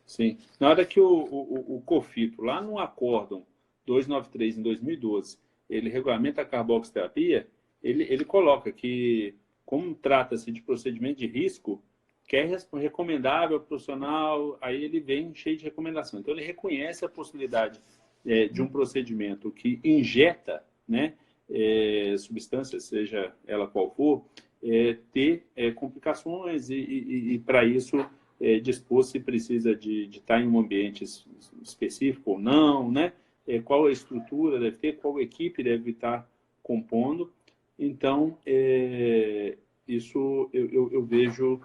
Sim. Na hora que o COFITO, lá no Acórdão 293, em 2012, ele regulamenta a carboxiterapia, ele coloca que, como trata-se de procedimento de risco, que é recomendável profissional, aí ele vem cheio de recomendação. Então, ele reconhece a possibilidade de um procedimento que injeta, né, substância, seja ela qual for, ter complicações e para isso, dispor se precisa de estar em um ambiente específico ou não, né? Qual a estrutura deve ter, qual equipe deve estar compondo. Então, isso eu vejo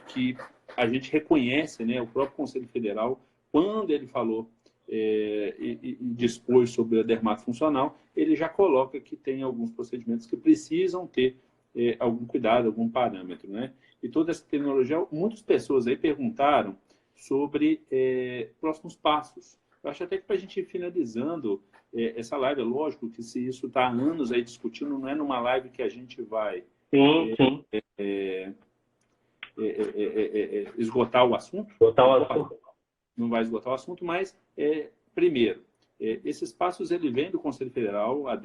que a gente reconhece, né, o próprio Conselho Federal, quando ele falou e dispôs sobre a dermatofuncional, ele já coloca que tem alguns procedimentos que precisam ter algum cuidado, algum parâmetro, né? E toda essa tecnologia, muitas pessoas aí perguntaram sobre próximos passos. Eu acho até que para a gente ir finalizando essa live, é lógico que se isso está há anos aí discutindo, não é numa live que a gente vai esgotar o assunto. Não vai esgotar o assunto, mas, primeiro, esses passos ele vem do Conselho Federal há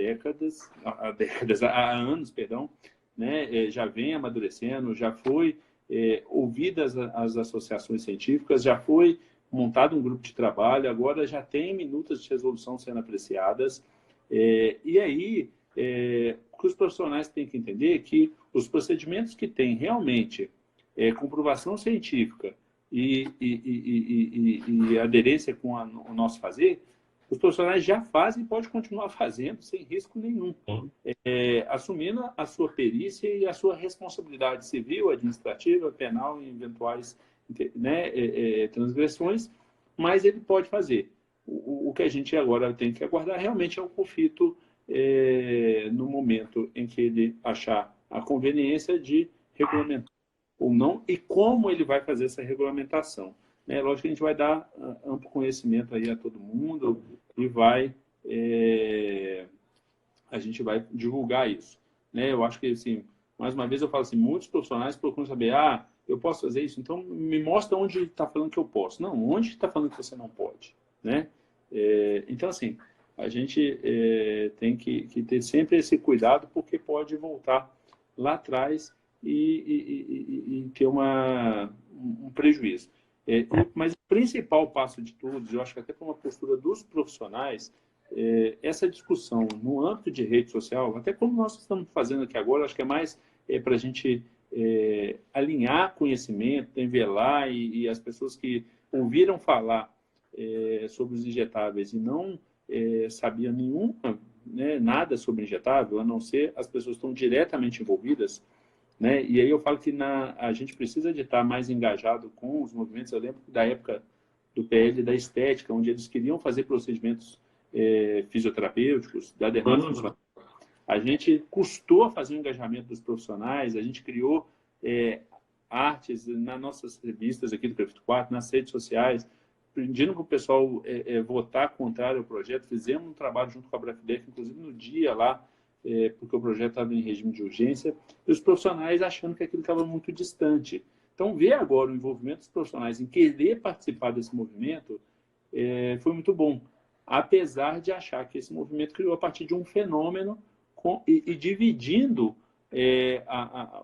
anos, perdão, né? Já vem amadurecendo, já foi ouvidas as associações científicas, já foi montado um grupo de trabalho, agora já tem minutas de resolução sendo apreciadas. E aí, o que os profissionais têm que entender é que os procedimentos que têm realmente comprovação científica e aderência com o nosso fazer, os profissionais já fazem e podem continuar fazendo sem risco nenhum, assumindo a sua perícia e a sua responsabilidade civil, administrativa, penal em eventuais, né, transgressões, mas ele pode fazer. O que a gente agora tem que aguardar realmente é o COFITO no momento em que ele achar a conveniência de regulamentar ou não, e como ele vai fazer essa regulamentação. Lógico que a gente vai dar amplo conhecimento aí a todo mundo e a gente vai divulgar isso. Eu acho que, assim, mais uma vez eu falo assim, muitos profissionais procuram saber, eu posso fazer isso, então me mostra onde está falando que eu posso. Não, onde está falando que você não pode, né? Então, assim, a gente tem que ter sempre esse cuidado, porque pode voltar lá atrás e ter um prejuízo. Mas o principal passo de todos, eu acho que até para uma postura dos profissionais, essa discussão no âmbito de rede social, até como nós estamos fazendo aqui agora, acho que é mais para a gente alinhar conhecimento, nivelar e as pessoas que ouviram falar sobre os injetáveis e não sabiam nada sobre injetável, a não ser as pessoas que estão diretamente envolvidas, né? E aí eu falo que a gente precisa de estar mais engajado com os movimentos. Eu lembro da época do PL da estética, onde eles queriam fazer procedimentos fisioterapêuticos, da dermatofuncional. A gente custou a fazer o engajamento dos profissionais, a gente criou artes nas nossas revistas aqui do COFITO 4, nas redes sociais, pedindo para o pessoal votar contrário ao projeto. Fizemos um trabalho junto com a Brafidef, inclusive no dia lá, porque o projeto estava em regime de urgência, e os profissionais achando que aquilo estava muito distante. Então, ver agora o envolvimento dos profissionais em querer participar desse movimento foi muito bom, apesar de achar que esse movimento criou a partir de um fenômeno e dividindo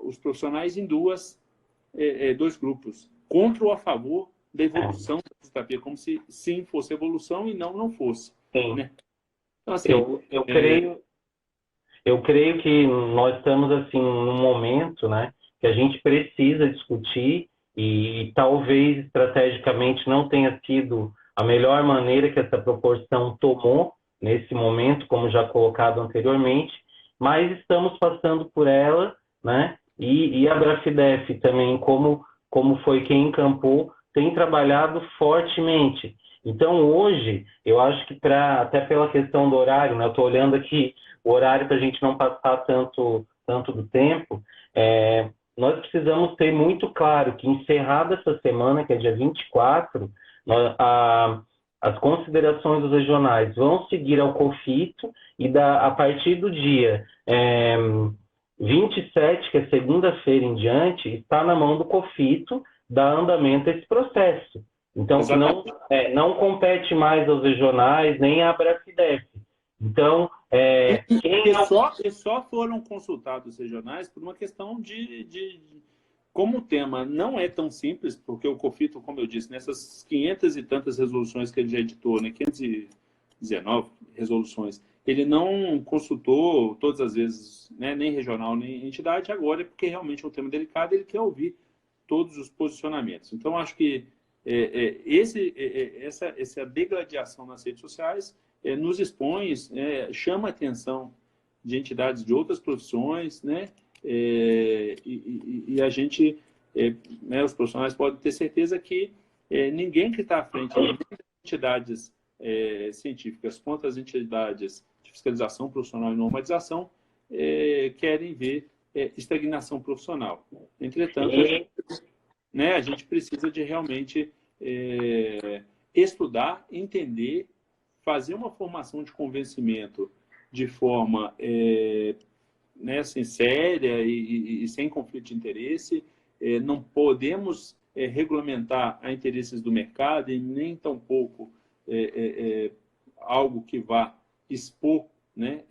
os profissionais em dois grupos, contra ou a favor da evolução da fisioterapia, como se sim fosse evolução e não fosse. Sim. Né? Então, assim, eu creio que nós estamos assim num momento, né, que a gente precisa discutir e talvez estrategicamente não tenha sido a melhor maneira que essa proporção tomou nesse momento, como já colocado anteriormente, mas estamos passando por ela, né? E a Brafidef também, como foi quem encampou, tem trabalhado fortemente. Então, hoje, eu acho que até pela questão do horário, né? Eu estou olhando aqui o horário para a gente não passar tanto do tempo, nós precisamos ter muito claro que, encerrada essa semana, que é dia 24, as considerações dos regionais vão seguir ao COFITO e a partir do dia 27, que é segunda-feira em diante, está na mão do COFITO dar andamento a esse processo. Então, que não compete mais aos regionais, nem à Brafidef. Então, só foram consultados os regionais por uma questão como o tema não é tão simples, porque o COFITO, como eu disse, nessas 500 e tantas resoluções que ele já editou, né, 519 resoluções, ele não consultou todas as vezes, né, nem regional, nem entidade, agora é porque realmente é um tema delicado e ele quer ouvir todos os posicionamentos. Então, acho que essa degladiação nas redes sociais nos expõe, chama a atenção de entidades de outras profissões, né? E a gente, os profissionais podem ter certeza que ninguém que está à frente, nem das entidades científicas quanto as entidades de fiscalização profissional e normalização, querem ver estagnação profissional. Entretanto, a gente precisa de realmente estudar, entender, fazer uma formação de convencimento de forma assim, séria e sem conflito de interesse. Não podemos regulamentar a interesses do mercado e nem tampouco algo que vá expor, né,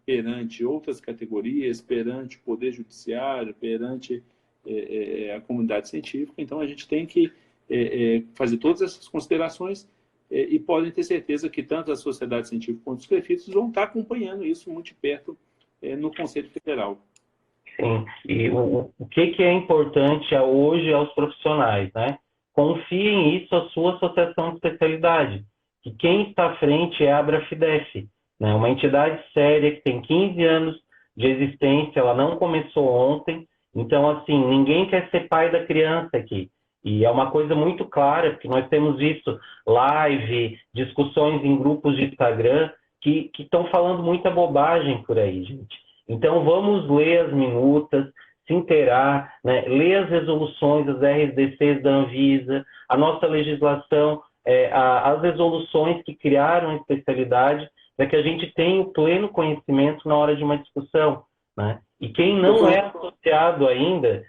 perante outras categorias, perante o Poder Judiciário, perante a comunidade científica. Então, a gente tem que fazer todas essas considerações e podem ter certeza que tanto a sociedade científica quanto os CREFITs vão estar acompanhando isso muito de perto no Conselho Federal. Sim, e o que é importante hoje aos profissionais, né? Confiem isso à sua associação de especialidade, que quem está à frente é a Brafidef, né? Uma entidade séria que tem 15 anos de existência, ela não começou ontem, então, assim, ninguém quer ser pai da criança aqui. E é uma coisa muito clara, porque nós temos visto live, discussões em grupos de Instagram que estão falando muita bobagem por aí, gente. Então, vamos ler as minutas, se inteirar, né? Ler as resoluções, as RDCs da Anvisa, a nossa legislação, as resoluções que criaram a especialidade, para que a gente tenha o pleno conhecimento na hora de uma discussão, né? E quem não é associado ainda,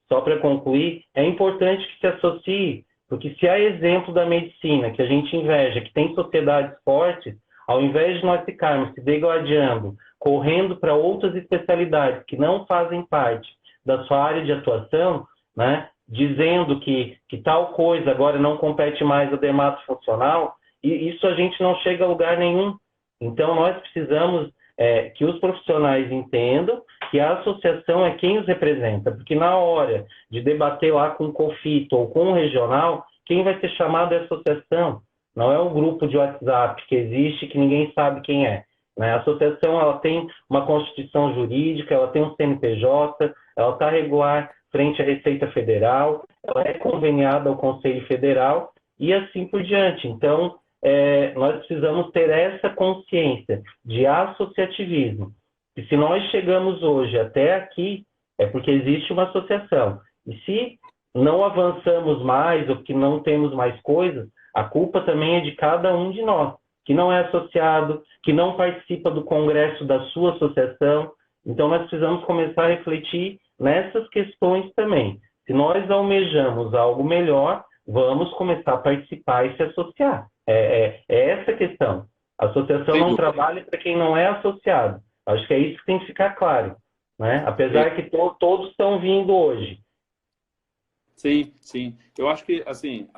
só para concluir, é importante que se associe, porque se há exemplo da medicina que a gente inveja, que tem sociedades fortes, ao invés de nós ficarmos se degladiando, correndo para outras especialidades que não fazem parte da sua área de atuação, né, dizendo que tal coisa agora não compete mais ao dermatofuncional, e isso a gente não chega a lugar nenhum. Então, nós precisamos que os profissionais entendam que a associação é quem os representa, porque na hora de debater lá com o COFITO ou com o regional, quem vai ser chamado é a associação, não é um grupo de WhatsApp que existe que ninguém sabe quem é. Né? A associação ela tem uma constituição jurídica, ela tem um CNPJ, ela está regular frente à Receita Federal, ela é conveniada ao Conselho Federal e assim por diante. Então, nós precisamos ter essa consciência de associativismo. E se nós chegamos hoje até aqui, é porque existe uma associação. E se não avançamos mais ou que não temos mais coisas, a culpa também é de cada um de nós, que não é associado, que não participa do congresso da sua associação. Então, nós precisamos começar a refletir nessas questões também. Se nós almejamos algo melhor, vamos começar a participar e se associar. É essa a questão. A associação Sem não dúvida. trabalha para quem não é associado. Acho que é isso que tem que ficar claro, né? É, Apesar que todos estão vindo hoje. sim, sim. Eu acho que, assim,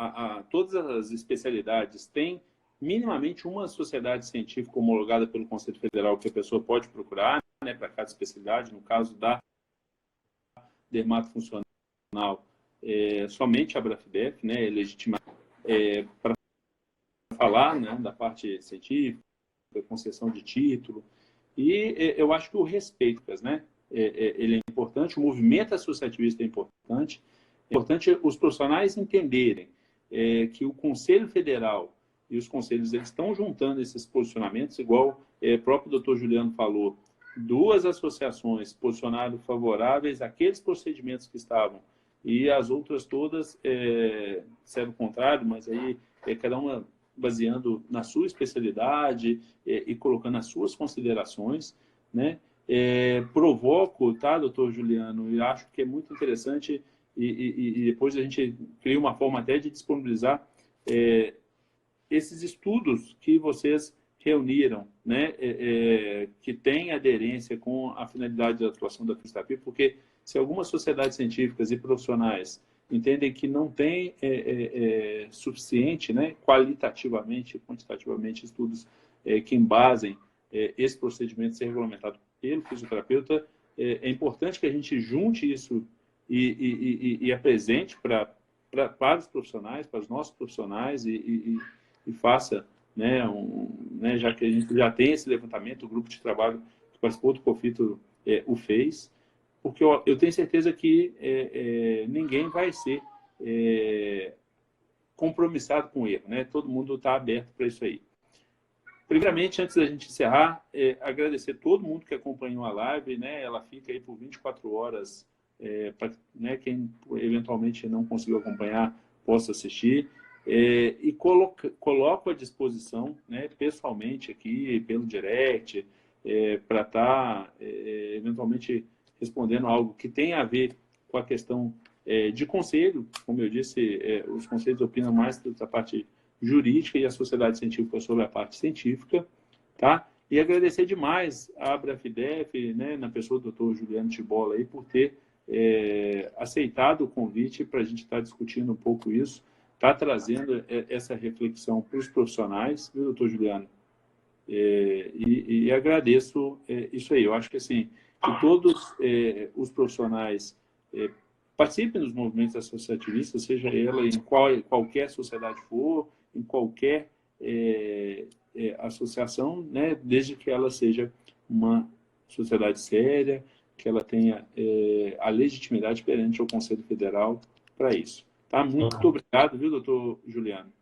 todas as especialidades têm minimamente uma sociedade científica homologada pelo Conselho Federal que a pessoa pode procurar, né, para cada especialidade. No caso da dermatofuncional, somente a Abrafidef, né, é legitimada para falar, né, da parte científica, concessão de título. E eu acho que o respeito, né, ele é importante, o movimento associativista é importante. É importante os profissionais entenderem que o Conselho Federal e os conselhos eles estão juntando esses posicionamentos, igual o próprio doutor Juliano falou, duas associações posicionaram favoráveis àqueles procedimentos que estavam e as outras todas disseram o contrário, mas aí cada uma baseando na sua especialidade e colocando as suas considerações, né? Provoco, tá, doutor Juliano, e acho que é muito interessante e depois a gente cria uma forma até de disponibilizar esses estudos que vocês reuniram, né, que têm aderência com a finalidade de atuação da fisioterapia, porque se algumas sociedades científicas e profissionais entendem que não tem suficiente, né, qualitativamente, quantitativamente, estudos que embasem esse procedimento ser regulamentado pelo fisioterapeuta, é importante que a gente junte isso e apresente para os profissionais, para os nossos profissionais e faça, né, né, já que a gente já tem esse levantamento, o grupo de trabalho que participou do COFITO o fez, porque eu tenho certeza que ninguém vai ser compromissado com o erro, né? Todo mundo está aberto para isso aí. Primeiramente, antes da gente encerrar, agradecer todo mundo que acompanhou a live, né? Ela fica aí por 24 horas, para, né, quem eventualmente não conseguiu acompanhar possa assistir. E coloco à disposição, né, pessoalmente aqui, pelo direct, para estar eventualmente respondendo algo que tenha a ver com a questão de conselho. Como eu disse, os conselhos opinam mais da parte jurídica e a sociedade científica sobre a parte científica, tá? E agradecer demais a Abrafidef, né, na pessoa do Dr. Juliano Tibola aí, por ter aceitado o convite para a gente estar discutindo um pouco isso, tá trazendo essa reflexão para os profissionais, viu, doutor Juliano? E agradeço isso aí. Eu acho que assim, que todos os profissionais participem dos movimentos associativistas, seja ela em qualquer sociedade for, em qualquer associação, né, desde que ela seja uma sociedade séria, que ela tenha a legitimidade perante o Conselho Federal para isso. Tá? Muito obrigado, viu, doutor Juliano?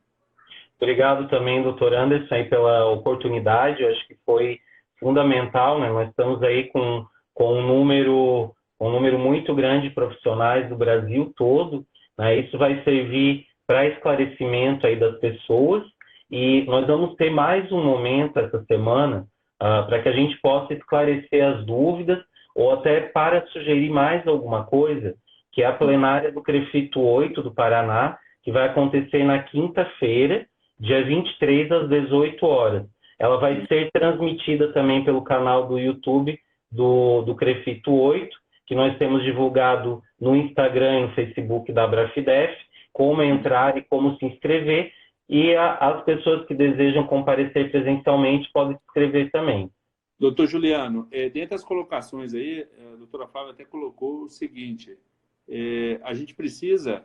Obrigado também, doutor Anderson, aí pela oportunidade. Eu acho que foi fundamental, né? Nós estamos aí com um número muito grande de profissionais do Brasil todo, né? Isso vai servir para esclarecimento aí das pessoas e nós vamos ter mais um momento essa semana para que a gente possa esclarecer as dúvidas ou até para sugerir mais alguma coisa, que é a plenária do CREFITO 8 do Paraná, que vai acontecer na quinta-feira, dia 23 às 18 horas. Ela vai ser transmitida também pelo canal do YouTube do CREFITO 8, que nós temos divulgado no Instagram e no Facebook da Abrafidef, como entrar e como se inscrever, e as pessoas que desejam comparecer presencialmente podem se inscrever também. Doutor Juliano, dentre das colocações aí, a doutora Flávia até colocou o seguinte, a gente precisa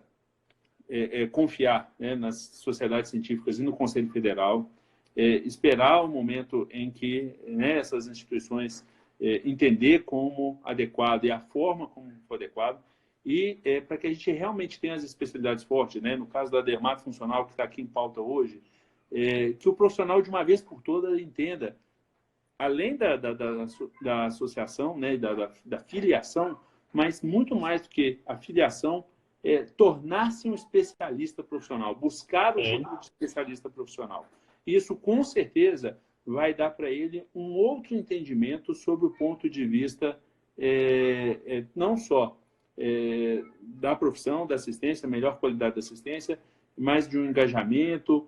confiar, né, nas sociedades científicas e no Conselho Federal, esperar o momento em que, né, essas instituições entender como adequado e a forma como for adequado, e para que a gente realmente tenha as especialidades fortes, né, no caso da dermatofuncional que está aqui em pauta hoje, que o profissional de uma vez por todas entenda, além da associação, né, da filiação, mas muito mais do que a filiação, tornar-se um especialista profissional, buscar o título de especialista profissional. Isso, com certeza, vai dar para ele um outro entendimento sobre o ponto de vista não só da profissão, da assistência, melhor qualidade da assistência, mas de um engajamento,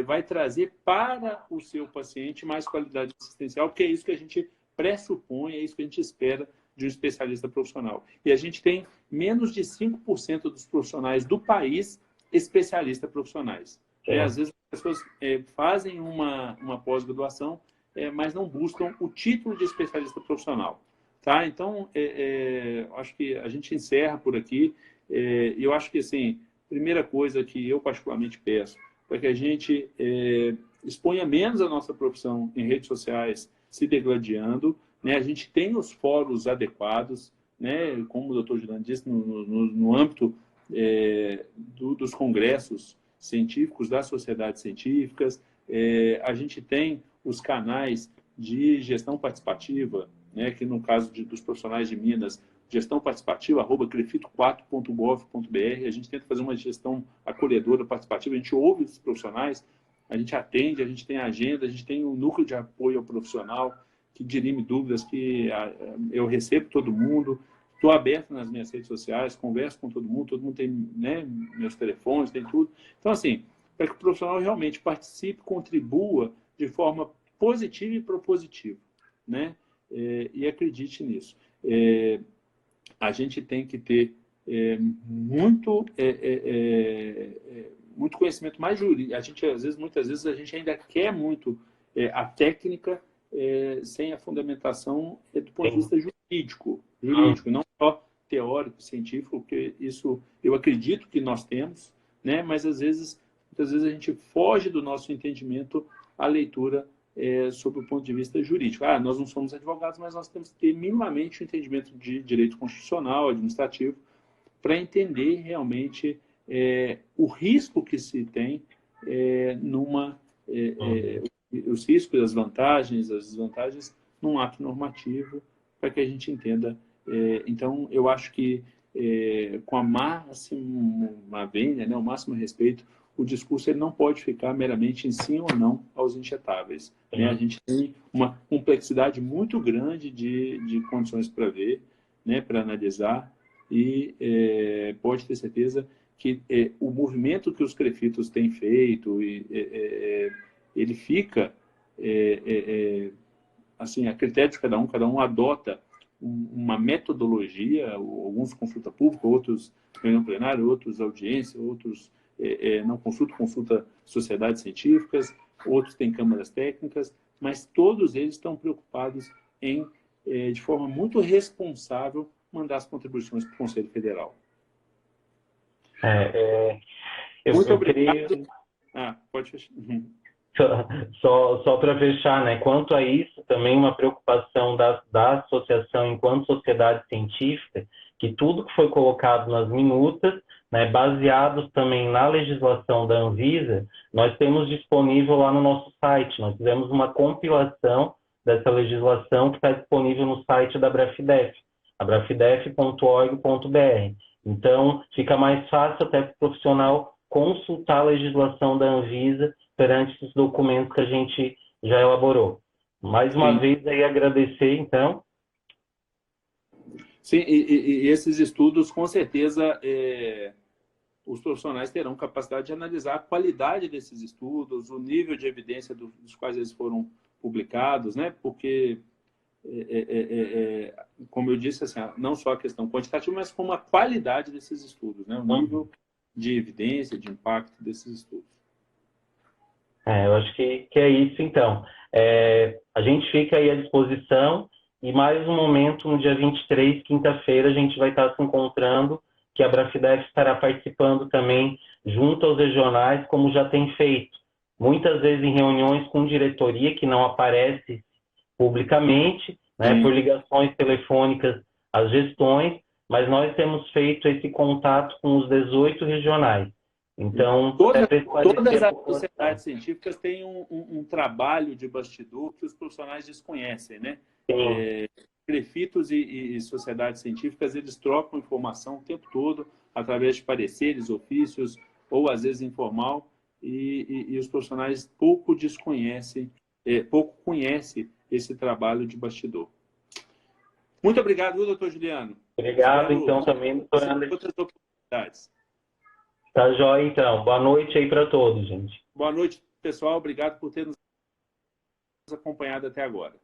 vai trazer para o seu paciente mais qualidade assistencial, porque é isso que a gente pressupõe, é isso que a gente espera de um especialista profissional. E a gente tem menos de 5% dos profissionais do país especialistas profissionais. Às vezes as pessoas fazem uma pós-graduação, mas não buscam o título de especialista profissional. Tá? Então, acho que a gente encerra por aqui. Eu acho que, assim, primeira coisa que eu particularmente peço é que a gente exponha menos a nossa profissão em redes sociais, se degladiando, né? A gente tem os fóruns adequados, né? Como o Dr. Juliano disse, no âmbito dos congressos científicos, das sociedades científicas, a gente tem os canais de gestão participativa, né? Que no caso dos profissionais de Minas, gestão participativa, @crefito4.gov.br, a gente tenta fazer uma gestão acolhedora, participativa, a gente ouve os profissionais, a gente atende, a gente tem agenda, a gente tem um núcleo de apoio ao profissional, que dirime dúvidas, que eu recebo todo mundo, estou aberto nas minhas redes sociais, converso com todo mundo tem, né, meus telefones, tem tudo. Então, assim, para que o profissional realmente participe, contribua de forma positiva e propositiva, né? E acredite nisso. A gente tem que ter muito conhecimento mais jurídico. A gente, muitas vezes, a gente ainda quer muito a técnica sem a fundamentação do ponto de vista jurídico, não só teórico, científico, porque isso eu acredito que nós temos, né? Mas muitas vezes a gente foge do nosso entendimento à leitura sob o ponto de vista jurídico. Nós não somos advogados, mas nós temos que ter minimamente o entendimento de direito constitucional, administrativo, para entender realmente o risco que se tem os riscos, as vantagens, as desvantagens num ato normativo, para que a gente entenda. Então, eu acho que com a máxima vênia, né, o máximo respeito, o discurso ele não pode ficar meramente em sim ou não aos injetáveis. Né? A gente tem uma complexidade muito grande de condições para ver, né, para analisar, e pode ter certeza que o movimento que os crefitos têm feito, ele fica assim, a critério de cada um adota uma metodologia, alguns consulta pública, outros reunião plenária, outros audiência, outros não consulta sociedades científicas, outros têm câmaras técnicas, mas todos eles estão preocupados em, de forma muito responsável, mandar as contribuições para o Conselho Federal. Muito obrigado. Pode fechar. Só para fechar, né? Quanto a isso, também uma preocupação da associação enquanto sociedade científica, que tudo que foi colocado nas minutas, né, baseados também na legislação da Anvisa, nós temos disponível lá no nosso site. Nós fizemos uma compilação dessa legislação que está disponível no site da Brafidef, abrafidef.org.br. Então, fica mais fácil até para o profissional consultar a legislação da Anvisa perante esses documentos que a gente já elaborou. Mais uma vez, aí agradecer, então. Sim, e esses estudos, com certeza, os profissionais terão capacidade de analisar a qualidade desses estudos, o nível de evidência dos quais eles foram publicados, né? Porque, como eu disse, assim, não só a questão quantitativa, mas como a qualidade desses estudos, né? O nível de evidência, de impacto desses estudos. Eu acho que é isso, então. A gente fica aí à disposição e mais um momento, no dia 23, quinta-feira, a gente vai estar se encontrando, que a Brafidef estará participando também junto aos regionais, como já tem feito. Muitas vezes em reuniões com diretoria, que não aparece publicamente, né, por ligações telefônicas às gestões, mas nós temos feito esse contato com os 18 regionais. Então, todas as sociedades científicas têm um trabalho de bastidor que os profissionais desconhecem, né? Prefitos e sociedades científicas, eles trocam informação o tempo todo, através de pareceres, ofícios, ou às vezes informal, e os profissionais pouco conhecem esse trabalho de bastidor. Muito obrigado, viu, doutor Juliano? Obrigado, então, também, doutor Anderson. Outras oportunidades. Tá jóia, então. Boa noite aí para todos, gente. Boa noite, pessoal. Obrigado por ter nos acompanhado até agora.